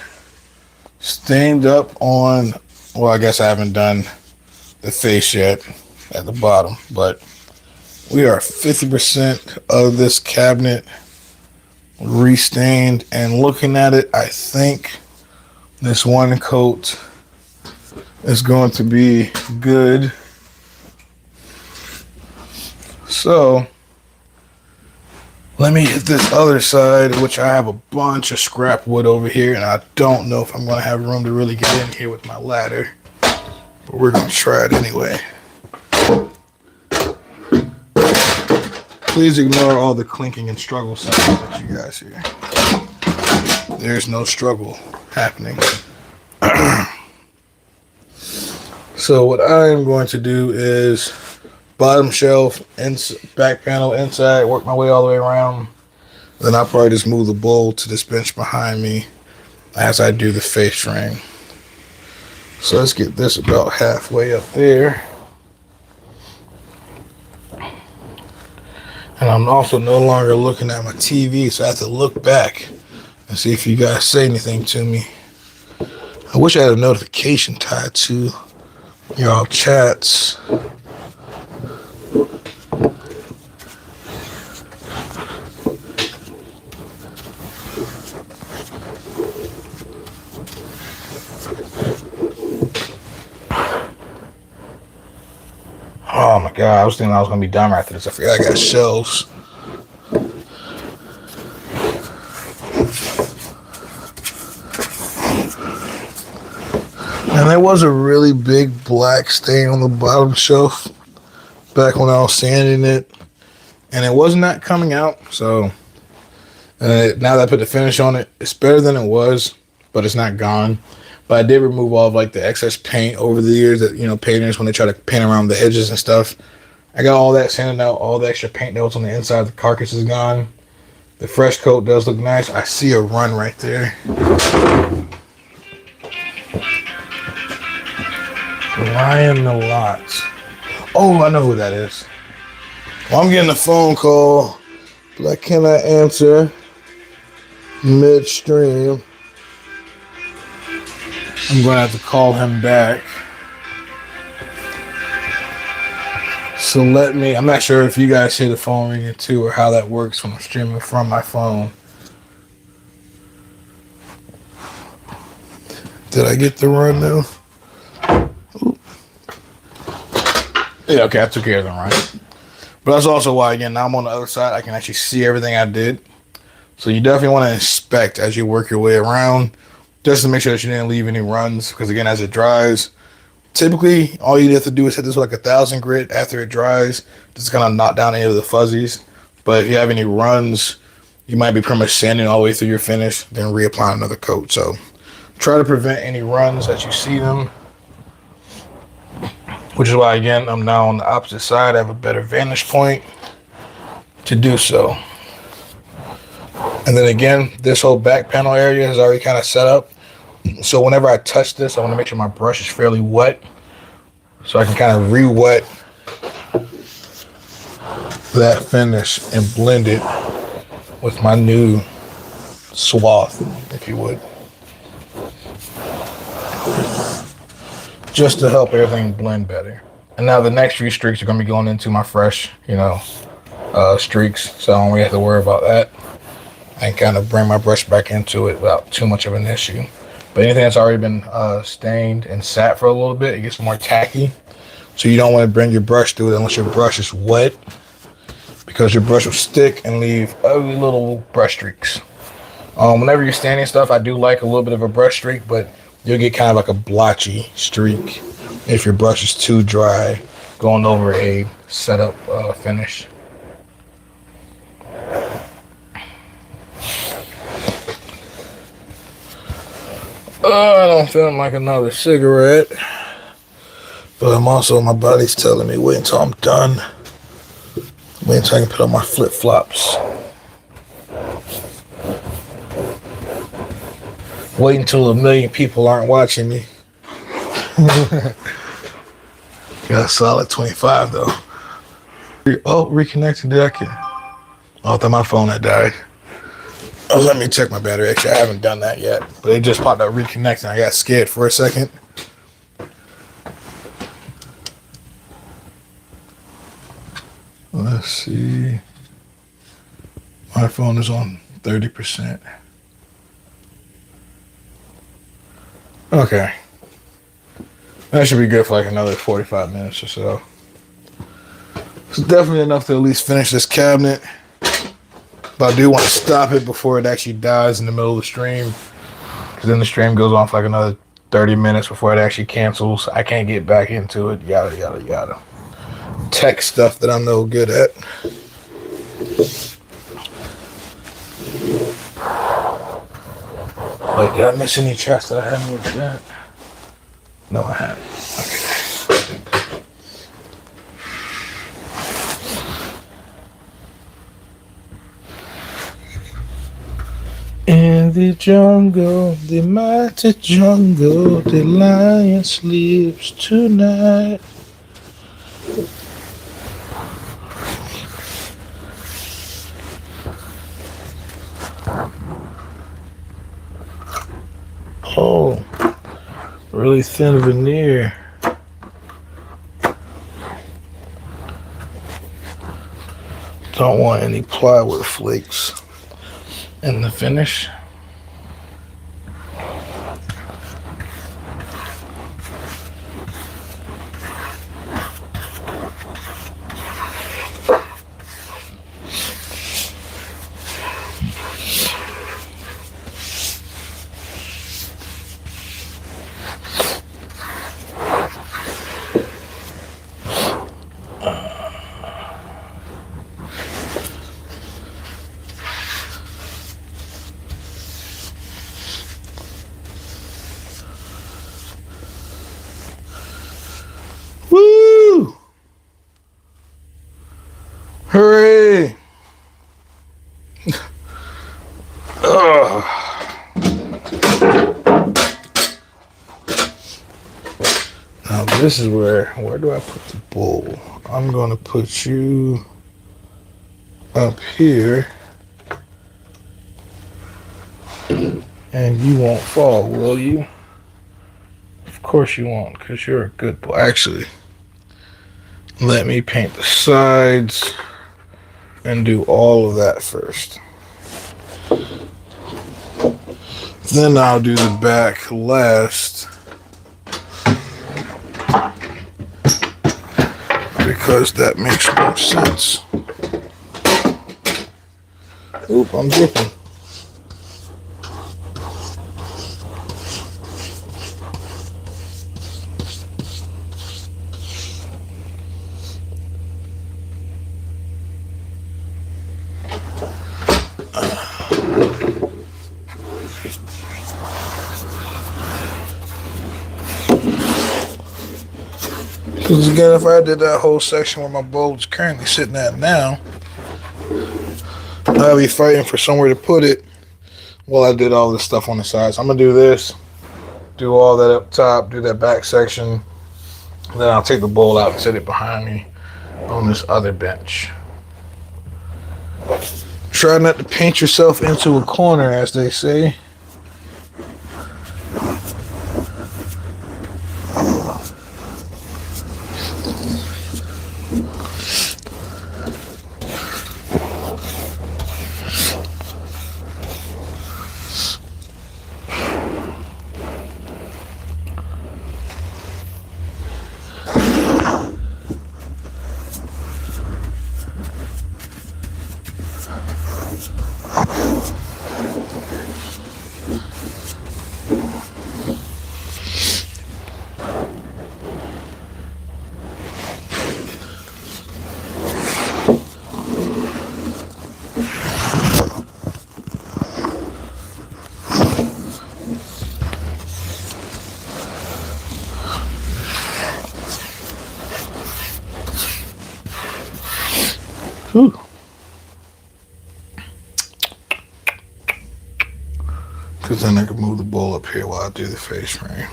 stained up on, well, I guess I haven't done the face yet at the bottom, but we are 50% of this cabinet restained, and looking at it, I think this one coat is going to be good. So let me hit this other side, which I have a bunch of scrap wood over here, and I don't know if I'm going to have room to really get in here with my ladder, but we're going to try it anyway. Please ignore all the clinking and struggle sounds that you guys hear. There's no struggle happening. So what I am going to do is bottom shelf, back panel inside, work my way all the way around. Then I'll probably just move the bowl to this bench behind me as I do the face frame. So let's get this about halfway up there. And I'm also no longer looking at my TV, so I have to look back and see if you guys say anything to me. I wish I had a notification tied to y'all chats. Oh my god, I was thinking I was going to be done after this. I forgot I got shelves. And there was a really big black stain on the bottom shelf back when I was sanding it. And it was not coming out. So now that I put the finish on it, it's better than it was, but it's not gone. But I did remove all of like the excess paint over the years that, you know, painters, when they try to paint around the edges and stuff. I got all that sanded out. All the extra paint that was on the inside of the carcass is gone. The fresh coat does look nice. I see a run right there. Ryan the Lots. Oh, I know who that is. Well, I'm getting a phone call, but I cannot answer midstream. I'm going to have to call him back. So I'm not sure if you guys hear the phone ringing too, or how that works when I'm streaming from my phone. Did I get the run now? Yeah, okay, I took care of them right. But that's also why, again, now I'm on the other side. I can actually see everything I did. So you definitely want to inspect as you work your way around, just to make sure that you didn't leave any runs. Because again, as it dries, typically all you have to do is hit this with like 1,000 grit after it dries. Just kind of knock down any of the fuzzies. But if you have any runs, you might be pretty much sanding all the way through your finish, then reapply another coat. So try to prevent any runs as you see them, which is why, again, I'm now on the opposite side. I have a better vantage point to do so. And then again, this whole back panel area is already kind of set up. So whenever I touch this, I want to make sure my brush is fairly wet, so I can kind of re-wet that finish and blend it with my new swath, if you would, just to help everything blend better. And now the next few streaks are going to be going into my fresh, streaks, so I don't really have to worry about that. I can kind of bring my brush back into it without too much of an issue. But anything that's already been stained and sat for a little bit, it gets more tacky. So you don't want to bring your brush through it unless your brush is wet, because your brush will stick and leave ugly little brush streaks. Whenever you're staining stuff, I do like a little bit of a brush streak, but you'll get kind of like a blotchy streak if your brush is too dry going over a setup finish. I don't feel like another cigarette, but my body's telling me wait until I'm done. Wait until I can put on my flip-flops. Wait until 1 million people aren't watching me. Got a solid 25 though. Oh, reconnected the jacket. Oh, I thought my phone had died. Oh, let me check my battery. Actually, I haven't done that yet, but it just popped up reconnecting. I got scared for a second. Let's see. My phone is on 30%. Okay. That should be good for like another 45 minutes or so. It's definitely enough to at least finish this cabinet. But I do want to stop it before it actually dies in the middle of the stream, because then the stream goes on for like another 30 minutes before it actually cancels. I can't get back into it. Yada, yada, yada. Tech stuff that I'm no good at. Wait, did I miss any tracks that I haven't looked at? No, I haven't. Okay. In the jungle, the mighty jungle, the lion sleeps tonight. Oh, really thin veneer. Don't want any plywood flakes in the finish. Woo! Hooray! Now this is where do I put the bowl? I'm gonna put you up here, and you won't fall, will you? Of course you won't, because you're a good boy. Actually, let me paint the sides and do all of that first. Then I'll do the back last, because that makes more sense. Oop, I'm dripping. Because again, if I did that whole section where my bulb's currently sitting at now, I'll be fighting for somewhere to put it while I did all this stuff on the sides. I'm going to do this, do all that up top, do that back section. Then I'll take the bowl out and set it behind me on this other bench. Try not to paint yourself into a corner, as they say. Because then I can move the bowl up here while I do the face frame.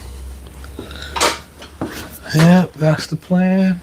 Yep, that's the plan.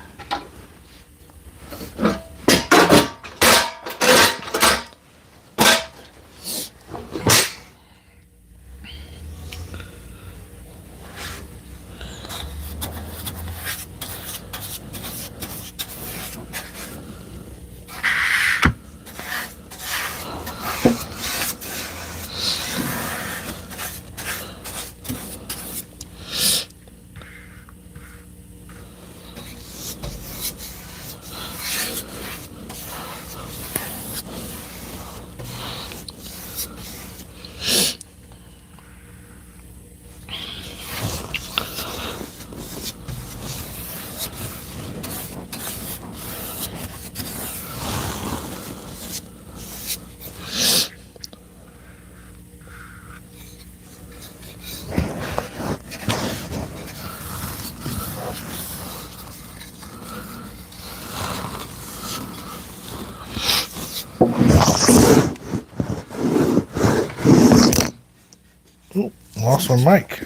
Ooh, lost my mic.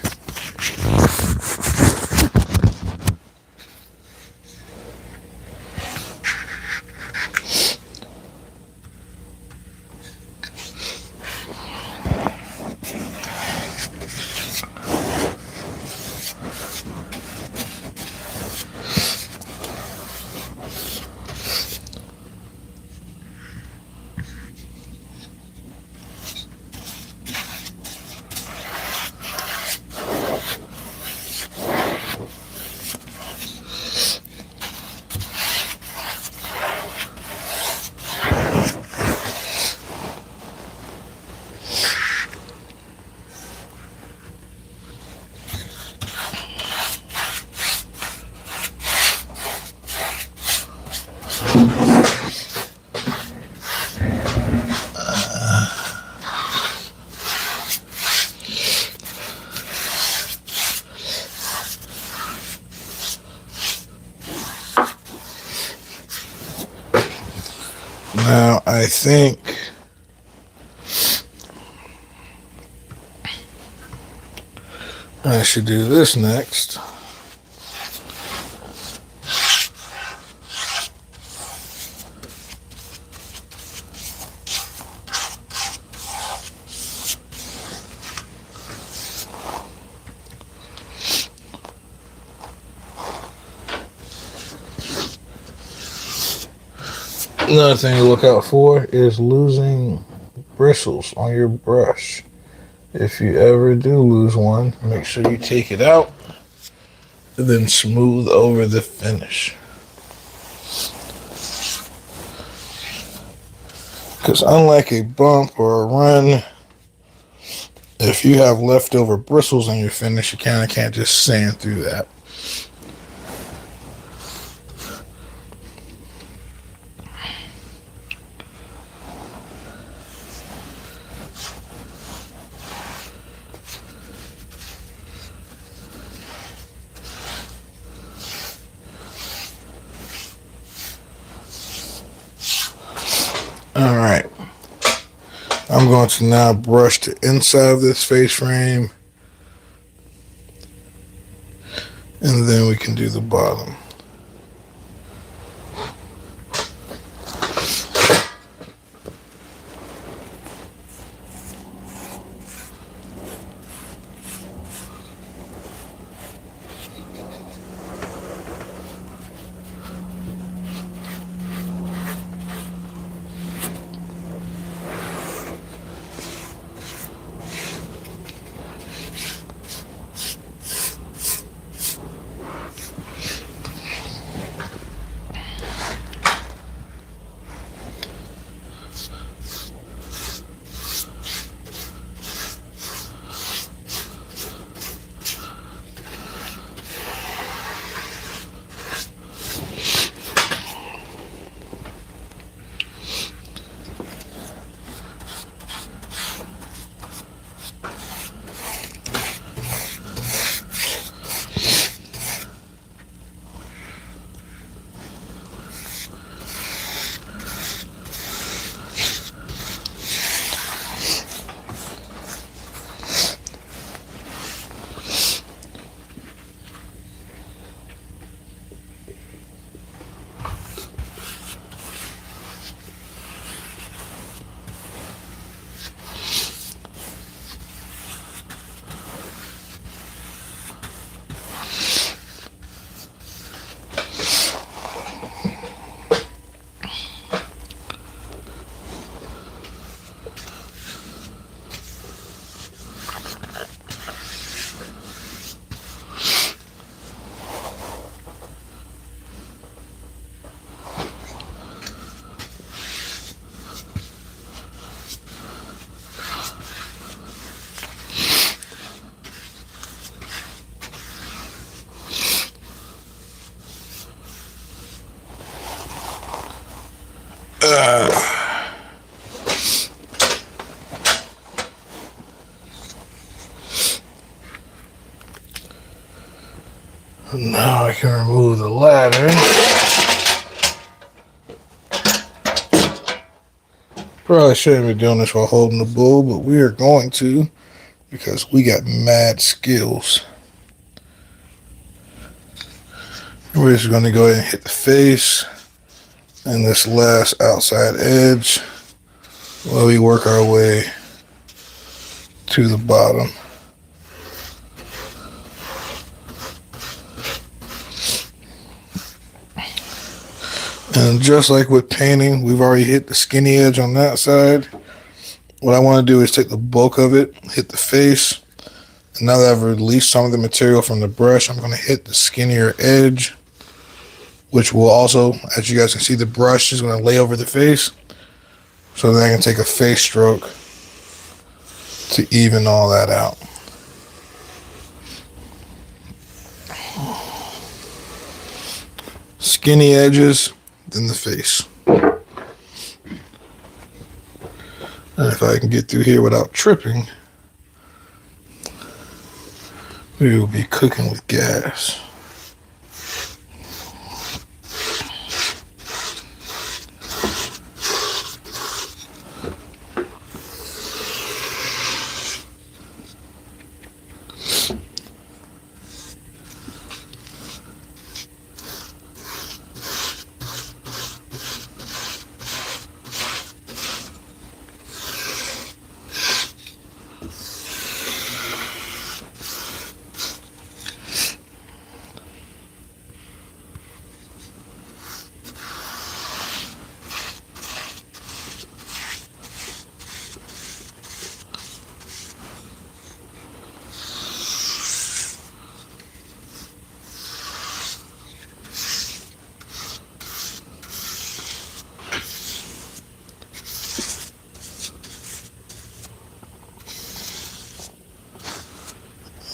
Now, I think I should do this next. Another thing to look out for is losing bristles on your brush. If you ever do lose one, make sure you take it out and then smooth over the finish. Because unlike a bump or a run, if you have leftover bristles on your finish, you kind of can't just sand through that. All right. I'm going to now brush the inside of this face frame, and then we can do the bottom. Now I can remove the ladder. Probably shouldn't be doing this while holding the bull, but we are going to because we got mad skills. We're just going to go ahead and hit the face and this last outside edge while we work our way to the bottom. And just like with painting, we've already hit the skinny edge on that side. What I want to do is take the bulk of it, hit the face. And now that I've released some of the material from the brush, I'm going to hit the skinnier edge, which will also, as you guys can see, the brush is going to lay over the face. So then I can take a face stroke to even all that out. Skinny edges, then the face. And if I can get through here without tripping, we will be cooking with gas.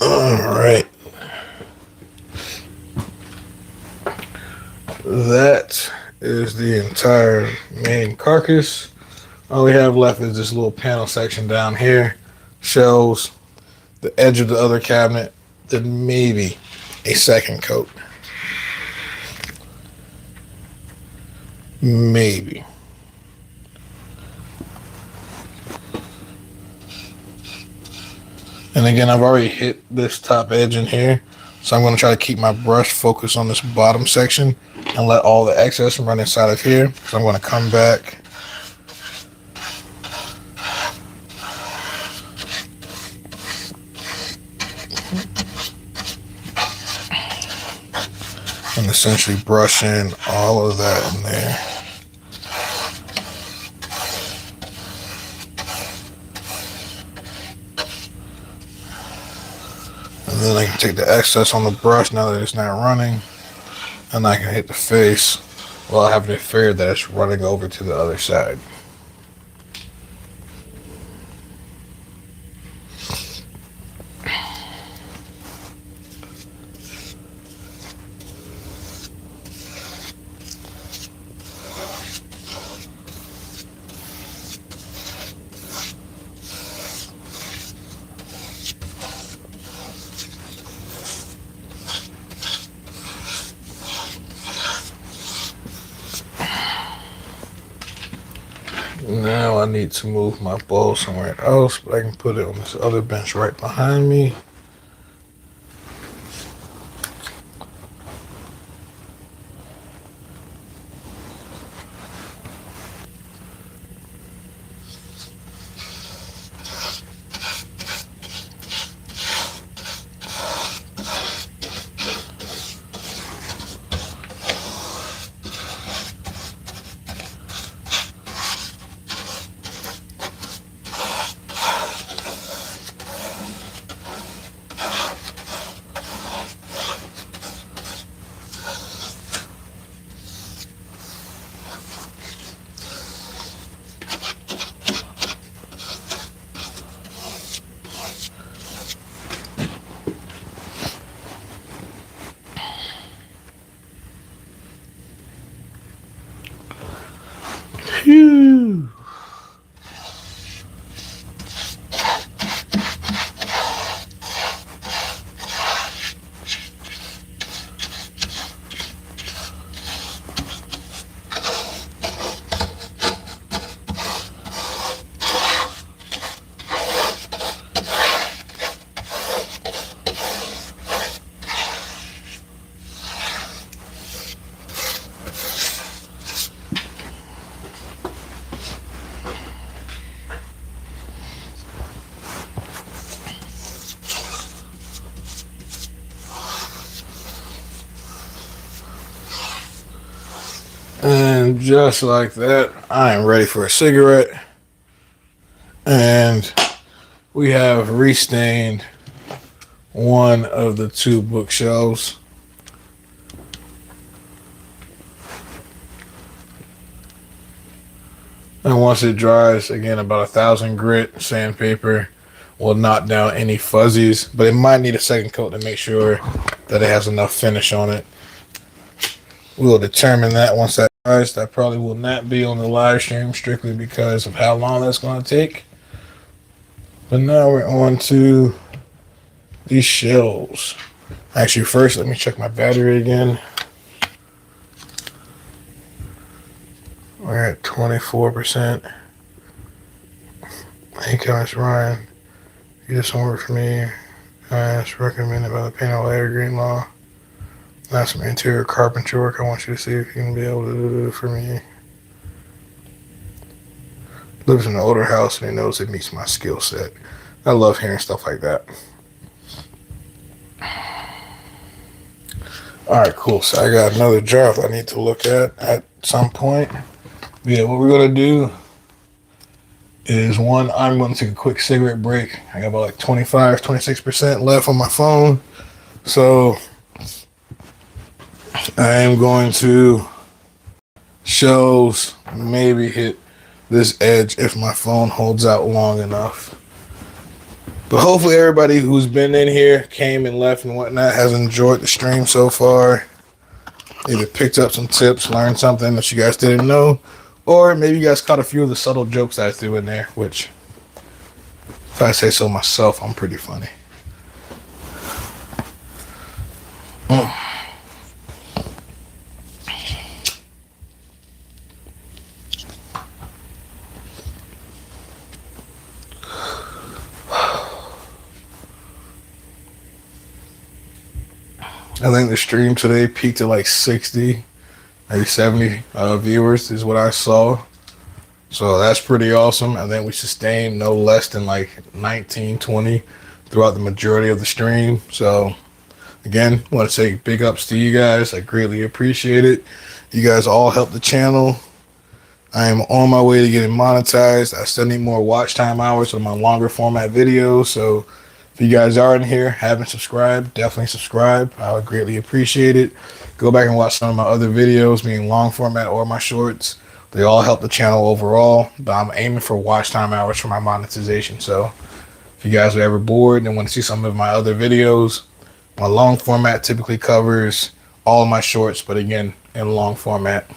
Alright. That is the entire main carcass. All we have left is this little panel section down here. Shelves, the edge of the other cabinet, then maybe a second coat. Maybe. And again, I've already hit this top edge in here. So I'm going to try to keep my brush focused on this bottom section and let all the excess run inside of here. So I'm going to come back and essentially brush in all of that in there. And then I can take the excess on the brush now that it's not running, and I can hit the face while having it fear that it's running over to the other side. Now I need to move my bowl somewhere else, but I can put it on this other bench right behind me. Phew. And just like that, I am ready for a cigarette. And we have restained one of the two bookshelves. And once it dries, again, about 1,000 grit sandpaper will knock down any fuzzies, but it might need a second coat to make sure that it has enough finish on it. We'll determine that once that dries. That probably will not be on the live stream strictly because of how long that's going to take. But now we're on to these shelves. Actually, first, let me check my battery again. We're at 24%. Hey, comments, Ryan. You did some work for me. It's recommended by the Panel Evergreen Law. That's some interior carpentry work. I want you to see if you can be able to do it for me. Lives in an older house and he knows it meets my skill set. I love hearing stuff like that. Alright, cool. So I got another job I need to look at some point. Yeah, what we're going to do is one, I'm going to take a quick cigarette break. I got about like 25, 26% left on my phone. So I am going to shelves, maybe hit this edge if my phone holds out long enough. But hopefully everybody who's been in here, came and left and whatnot, has enjoyed the stream so far. Either picked up some tips, learned something that you guys didn't know, or maybe you guys caught a few of the subtle jokes that I threw in there, which, if I say so myself, I'm pretty funny. I think the stream today peaked at like 60, maybe 70 viewers is what I saw. So that's pretty awesome. I think we sustained no less than like 19, 20 throughout the majority of the stream. So again, I want to say big ups to you guys. I greatly appreciate it. You guys all help the channel. I am on my way to getting monetized. I still need more watch time hours on my longer format videos. So if you guys are in here, haven't subscribed, definitely subscribe. I would greatly appreciate it. Go back and watch some of my other videos, being long format or my shorts. They all help the channel overall, but I'm aiming for watch time hours for my monetization. So if you guys are ever bored and want to see some of my other videos, my long format typically covers all of my shorts, but again, in long format.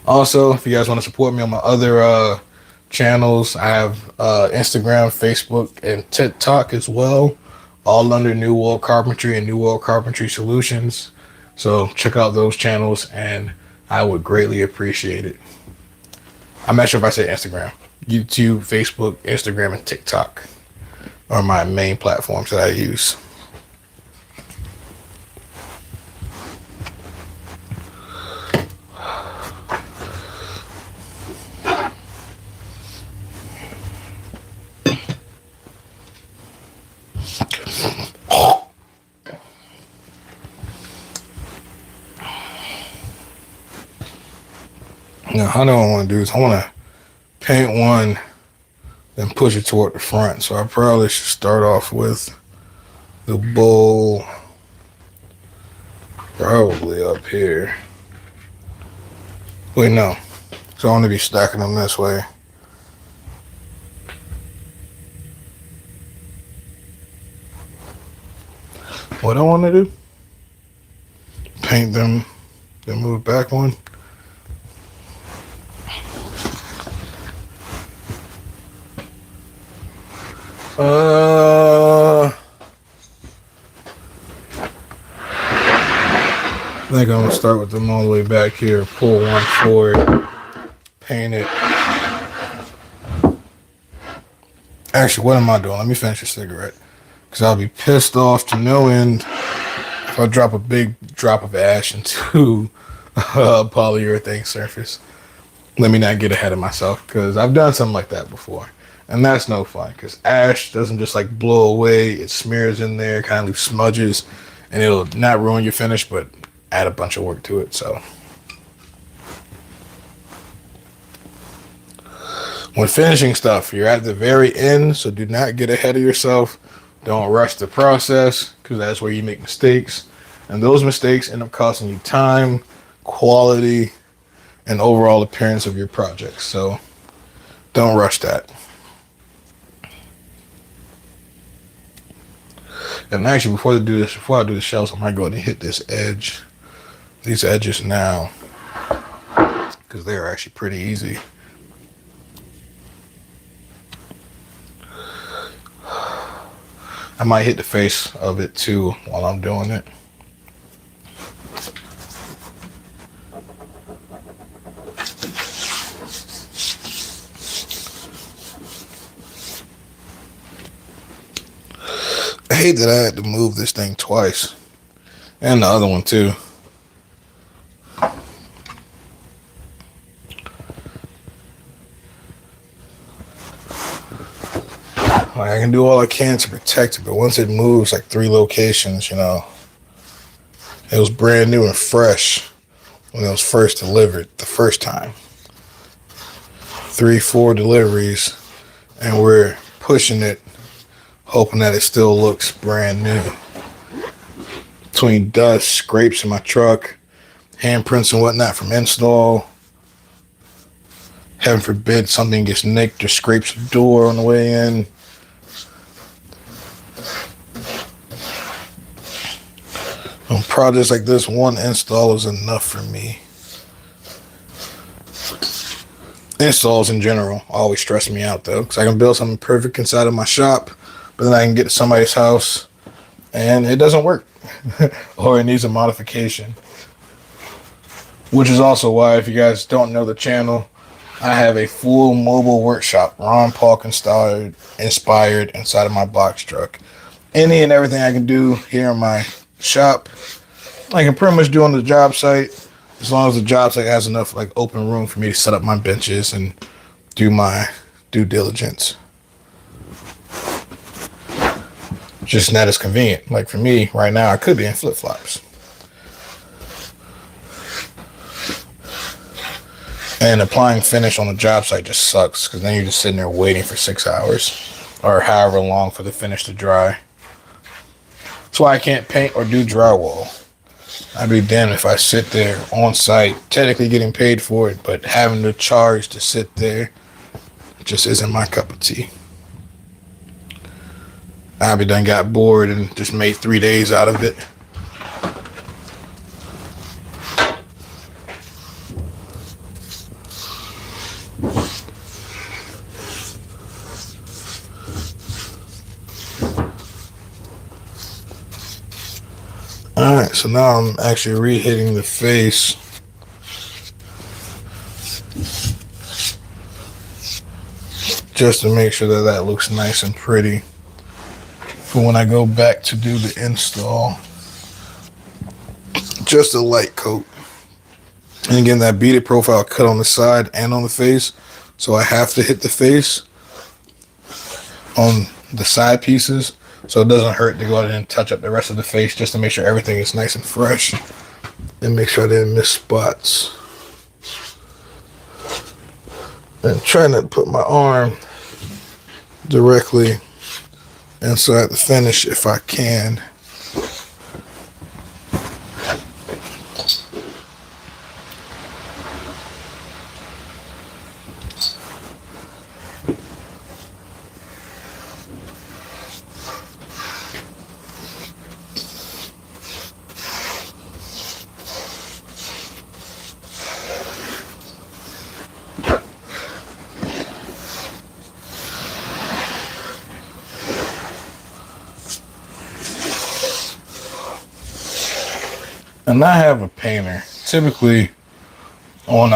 Also, if you guys want to support me on my other channels, I have Instagram, Facebook, and TikTok as well, all under New World Carpentry and New World Carpentry Solutions. So check out those channels, and I would greatly appreciate it. I'm not sure if I said Instagram. YouTube, Facebook, Instagram, and TikTok are my main platforms that I use. Now, how do I want to do this? I want to paint one, then push it toward the front. So I probably should start off with the bowl probably up here. Wait, no. So I want to be stacking them this way. What I want to do? Paint them, then move back one. I think I'm gonna start with them all the way back here, pull one forward, paint it. Actually, what am I doing? Let me finish a cigarette, because I'll be pissed off to no end if I drop a big drop of ash into a polyurethane surface. Let me not get ahead of myself, because I've done something like that before. And that's no fun, because ash doesn't just like blow away. It smears in there, kind of leaves smudges, and it'll not ruin your finish, but add a bunch of work to it. So when finishing stuff, you're at the very end, so do not get ahead of yourself. Don't rush the process, because that's where you make mistakes. And those mistakes end up costing you time, quality, and overall appearance of your project. So don't rush that. And actually, before I do the shelves, I might go ahead and hit this edge, these edges now, because they're actually pretty easy. I might hit the face of it too while I'm doing it. I hate that I had to move this thing twice, and the other one too. Like, I can do all I can to protect it, but once it moves like 3 locations, you know, it was brand new and fresh when it was first delivered the first time. 3-4 deliveries, and we're pushing it, hoping that it still looks brand new. Between dust, scrapes in my truck, handprints and whatnot from install. Heaven forbid something gets nicked or scrapes the door on the way in. On projects like this, one install is enough for me. Installs in general always stress me out though, because I can build something perfect inside of my shop, but then I can get to somebody's house and it doesn't work or it needs a modification. Which is also why, if you guys don't know the channel, I have a full mobile workshop, Ron Paul inspired inside of my box truck. Any and everything I can do here in my shop. I can pretty much do on the job site as long as the job site has enough like open room for me to set up my benches and do my due diligence. Just not as convenient. Like for me right now, I could be in flip-flops. And applying finish on the job site just sucks because then you're just sitting there waiting for 6 hours or however long for the finish to dry. That's why I can't paint or do drywall. I'd be damned if I sit there on site, technically getting paid for it, but having to charge to sit there just isn't my cup of tea. I'd be done got bored and just made 3 days out of it. Alright, so now I'm actually re-hitting the face. Just to make sure that that looks nice and pretty for when I go back to do the install. Just a light coat. And again, that beaded profile cut on the side and on the face. So I have to hit the face on the side pieces so it doesn't hurt to go ahead and touch up the rest of the face just to make sure everything is nice and fresh and make sure I didn't miss spots. And trying to put my arm directly inside the finish if I can. And I have a painter. Typically on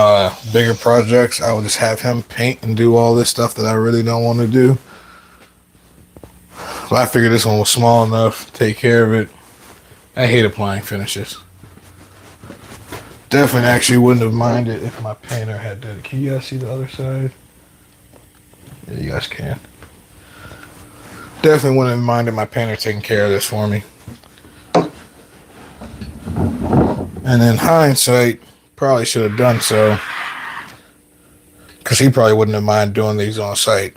bigger projects, I would just have him paint and do all this stuff that I really don't want to do. So I figured this one was small enough to take care of it. I hate applying finishes. Definitely actually wouldn't have minded if my painter had done it. Can you guys see the other side? Yeah, you guys can. Definitely wouldn't have minded my painter taking care of this for me. And in hindsight, probably should have done so, because he probably wouldn't have minded doing these on site.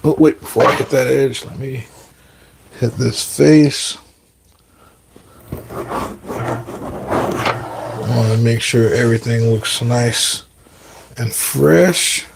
But wait, before I hit that edge, let me hit this face. I want to make sure everything looks nice and fresh.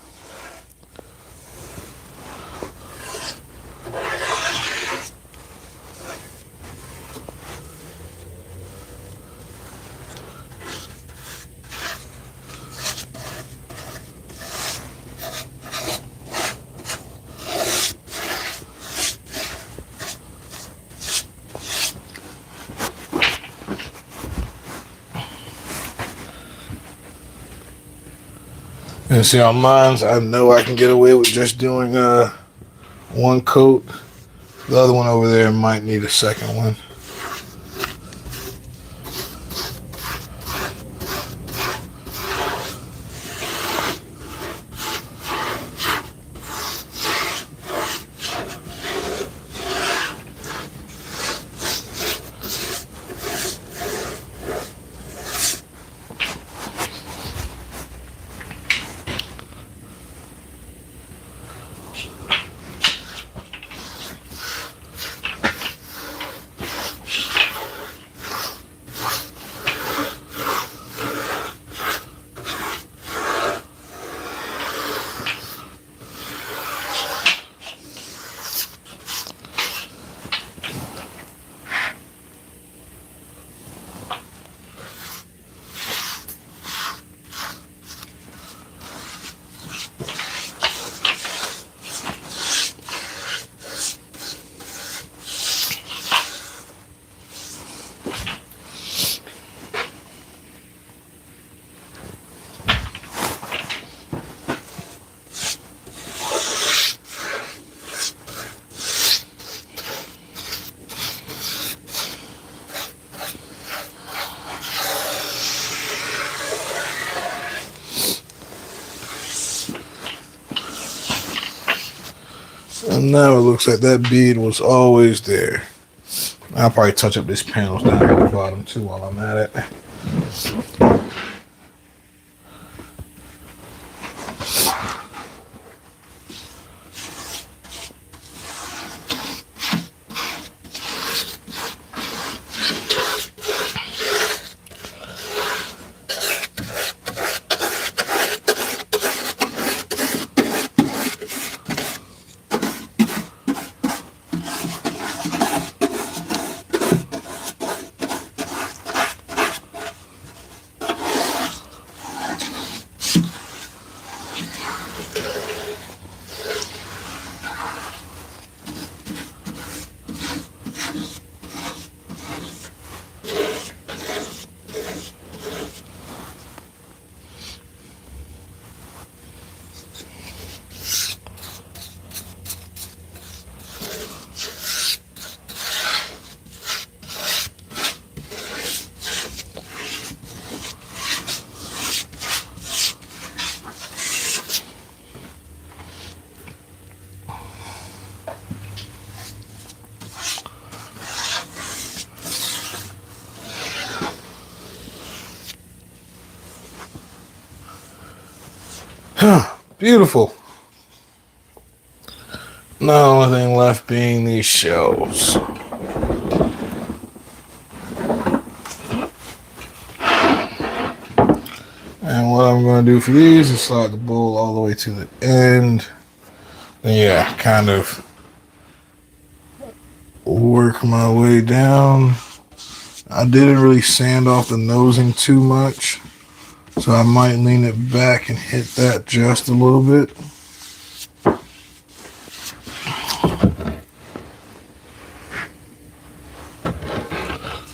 And see on mine, I know I can get away with just doing one coat. The other one over there might need a second one. And now it looks like that bead was always there. I'll probably touch up these panels down at the bottom too while I'm at it. Beautiful. Now, only thing left being these shelves. And what I'm going to do for these is slide the bowl all the way to the end. And yeah, kind of work my way down. I didn't really sand off the nosing too much, so I might lean it back and hit that just a little bit.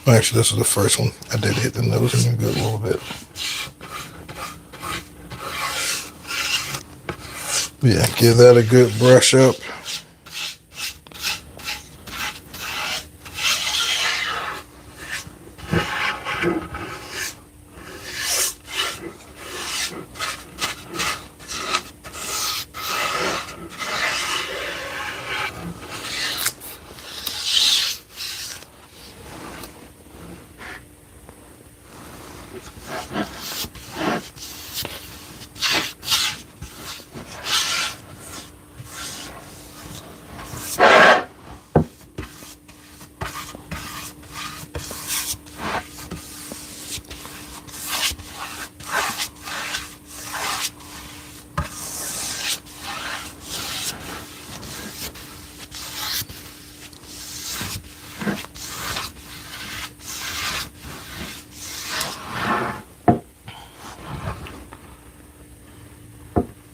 Actually, this is the first one. I did hit the nosing a good little bit. Yeah, give that a good brush up.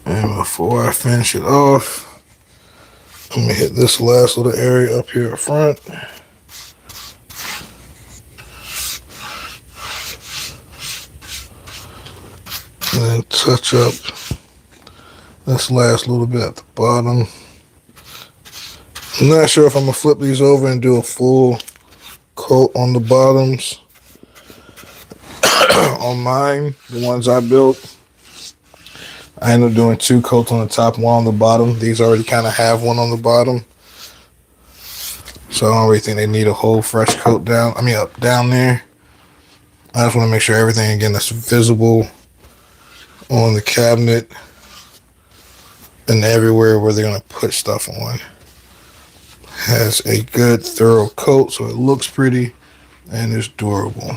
And before I finish it off, I'm gonna hit this last little area up here up front. And then touch up this last little bit at the bottom. I'm not sure if I'm gonna flip these over and do a full coat on the bottoms. On mine, the ones I built, I ended up doing 2 coats on the top, 1 on the bottom. These already kind of have 1 on the bottom, so I don't really think they need a whole fresh coat down. Up down there. I just want to make sure everything again that's visible on the cabinet and everywhere where they're gonna put stuff on has a good thorough coat, so it looks pretty and is durable.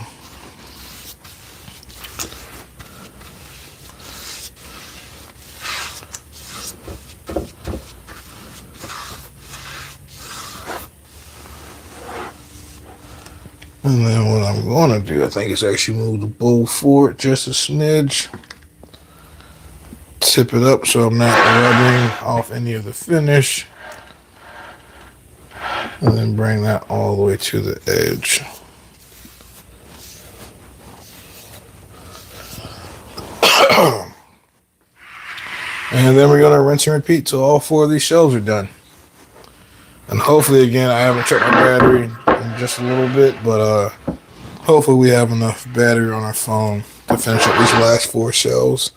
And then what I'm going to do, I think, is actually move the bowl forward just a smidge. Tip it up so I'm not rubbing off any of the finish. And then bring that all the way to the edge. And then we're going to rinse and repeat till all 4 of these shelves are done. And hopefully, again, I haven't checked my battery in just a little bit, but hopefully we have enough battery on our phone to finish up these last 4 shelves.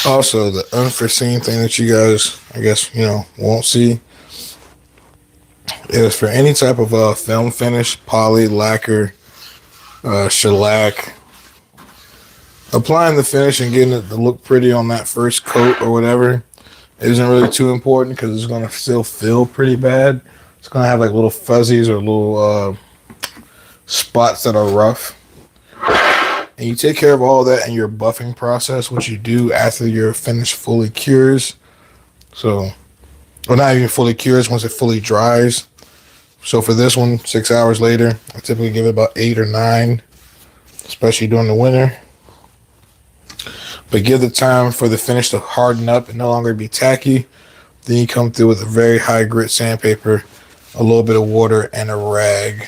Also, the unforeseen thing that you guys, I guess, won't see is for any type of film finish, poly, lacquer, shellac, applying the finish and getting it to look pretty on that first coat or whatever isn't really too important because it's going to still feel pretty bad. It's going to have like little fuzzies or little spots that are rough. And you take care of all that in your buffing process, which you do after your finish fully cures. So, well, not even fully cures, once it fully dries. So for this one, 6 hours later, I typically give it about 8 or 9, especially during the winter. But give the time for the finish to harden up and no longer be tacky. Then you come through with a very high grit sandpaper, a little bit of water, and a rag.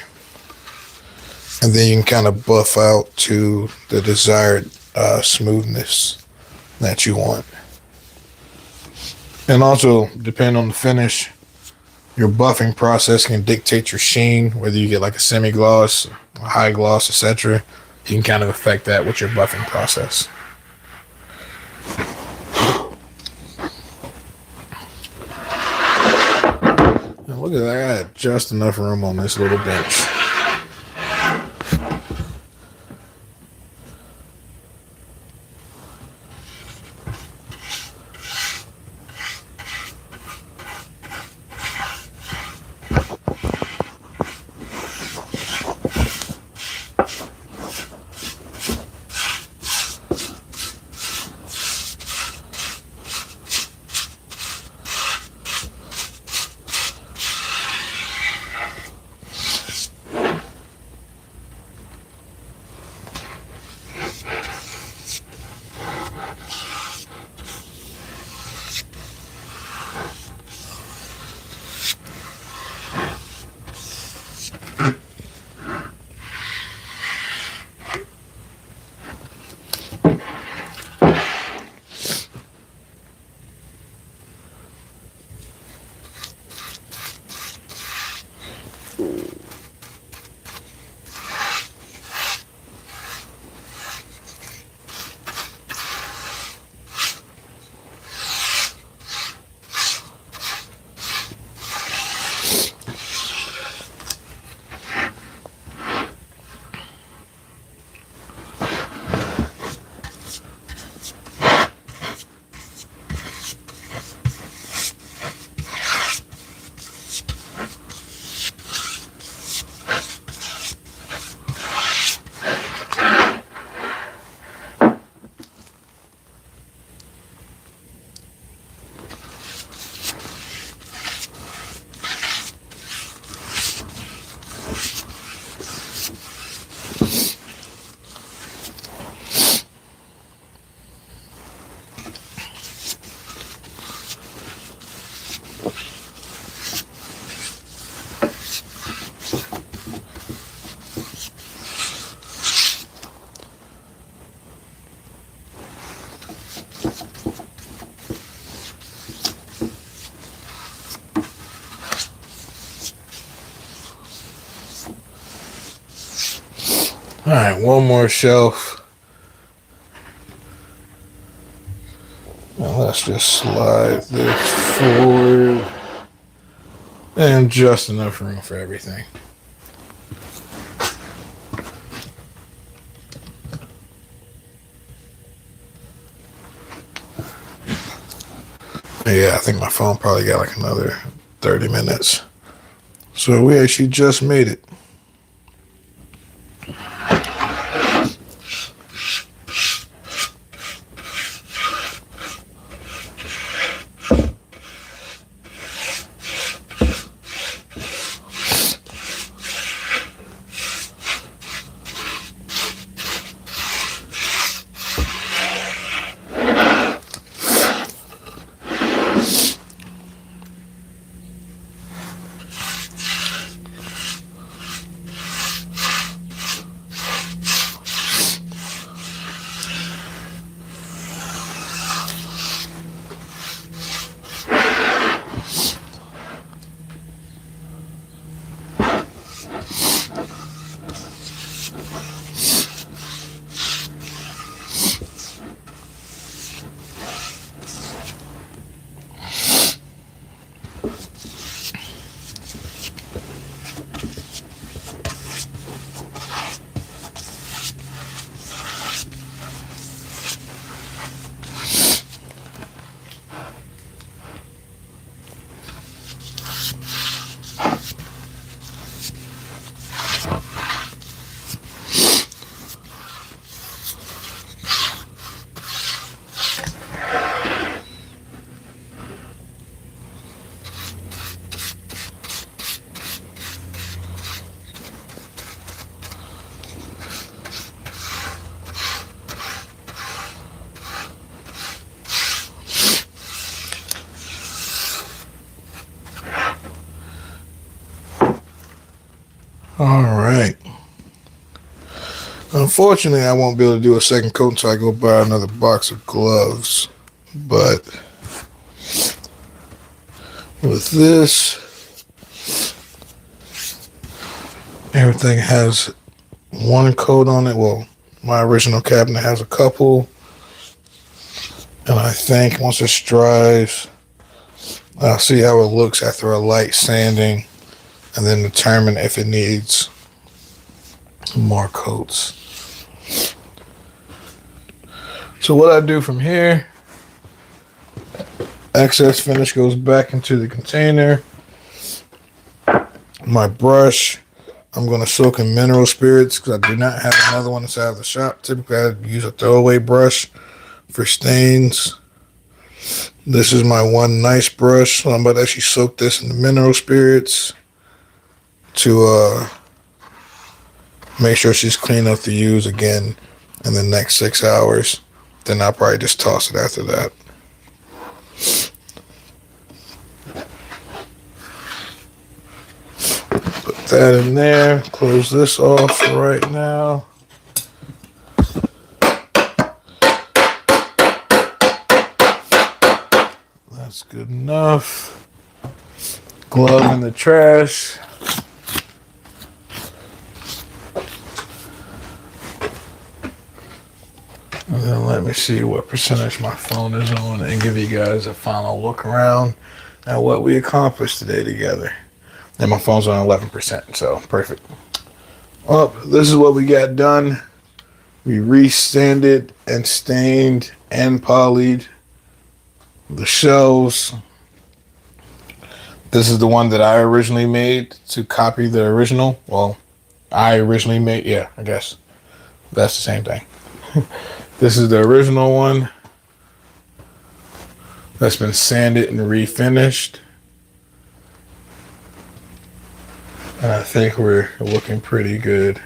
And then you can kind of buff out to the desired smoothness that you want. And also, depending on the finish, your buffing process can dictate your sheen, whether you get like a semi-gloss, a high gloss, etc. You can kind of affect that with your buffing process. Now look at that, I got just enough room on this little bench. All right, one more shelf. Now let's just slide this forward. And just enough room for everything. Yeah, I think my phone probably got like another 30 minutes. So we actually just made it. Unfortunately, I won't be able to do a second coat until I go buy another box of gloves. But with this, everything has one coat on it. Well, my original cabinet has a couple. And I think once this dries, I'll see how it looks after a light sanding and then determine if it needs more coats. So what I do from here, excess finish goes back into the container. My brush, I'm going to soak in mineral spirits because I do not have another one inside of the shop. Typically, I use a throwaway brush for stains. This is my one nice brush, so I'm about to actually soak this in the mineral spirits to make sure she's clean enough to use again in the next 6 hours. Then I'll probably just toss it after that. Put that in there. Close this off for right now. That's good enough. Glove in the trash. And then let me see what percentage my phone is on and give you guys a final look around at what we accomplished today together. And my phone's on 11%, so perfect. Well, this is what we got done. We re-sanded and stained and polyed the shelves. This is the one that I originally made to copy the original. Well, I originally made, yeah, I guess that's the same thing. This is the original one that's been sanded and refinished. And I think we're looking pretty good.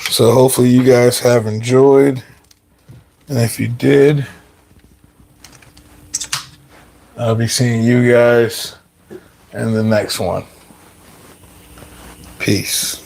So hopefully you guys have enjoyed. And if you did, I'll be seeing you guys in the next one. Peace.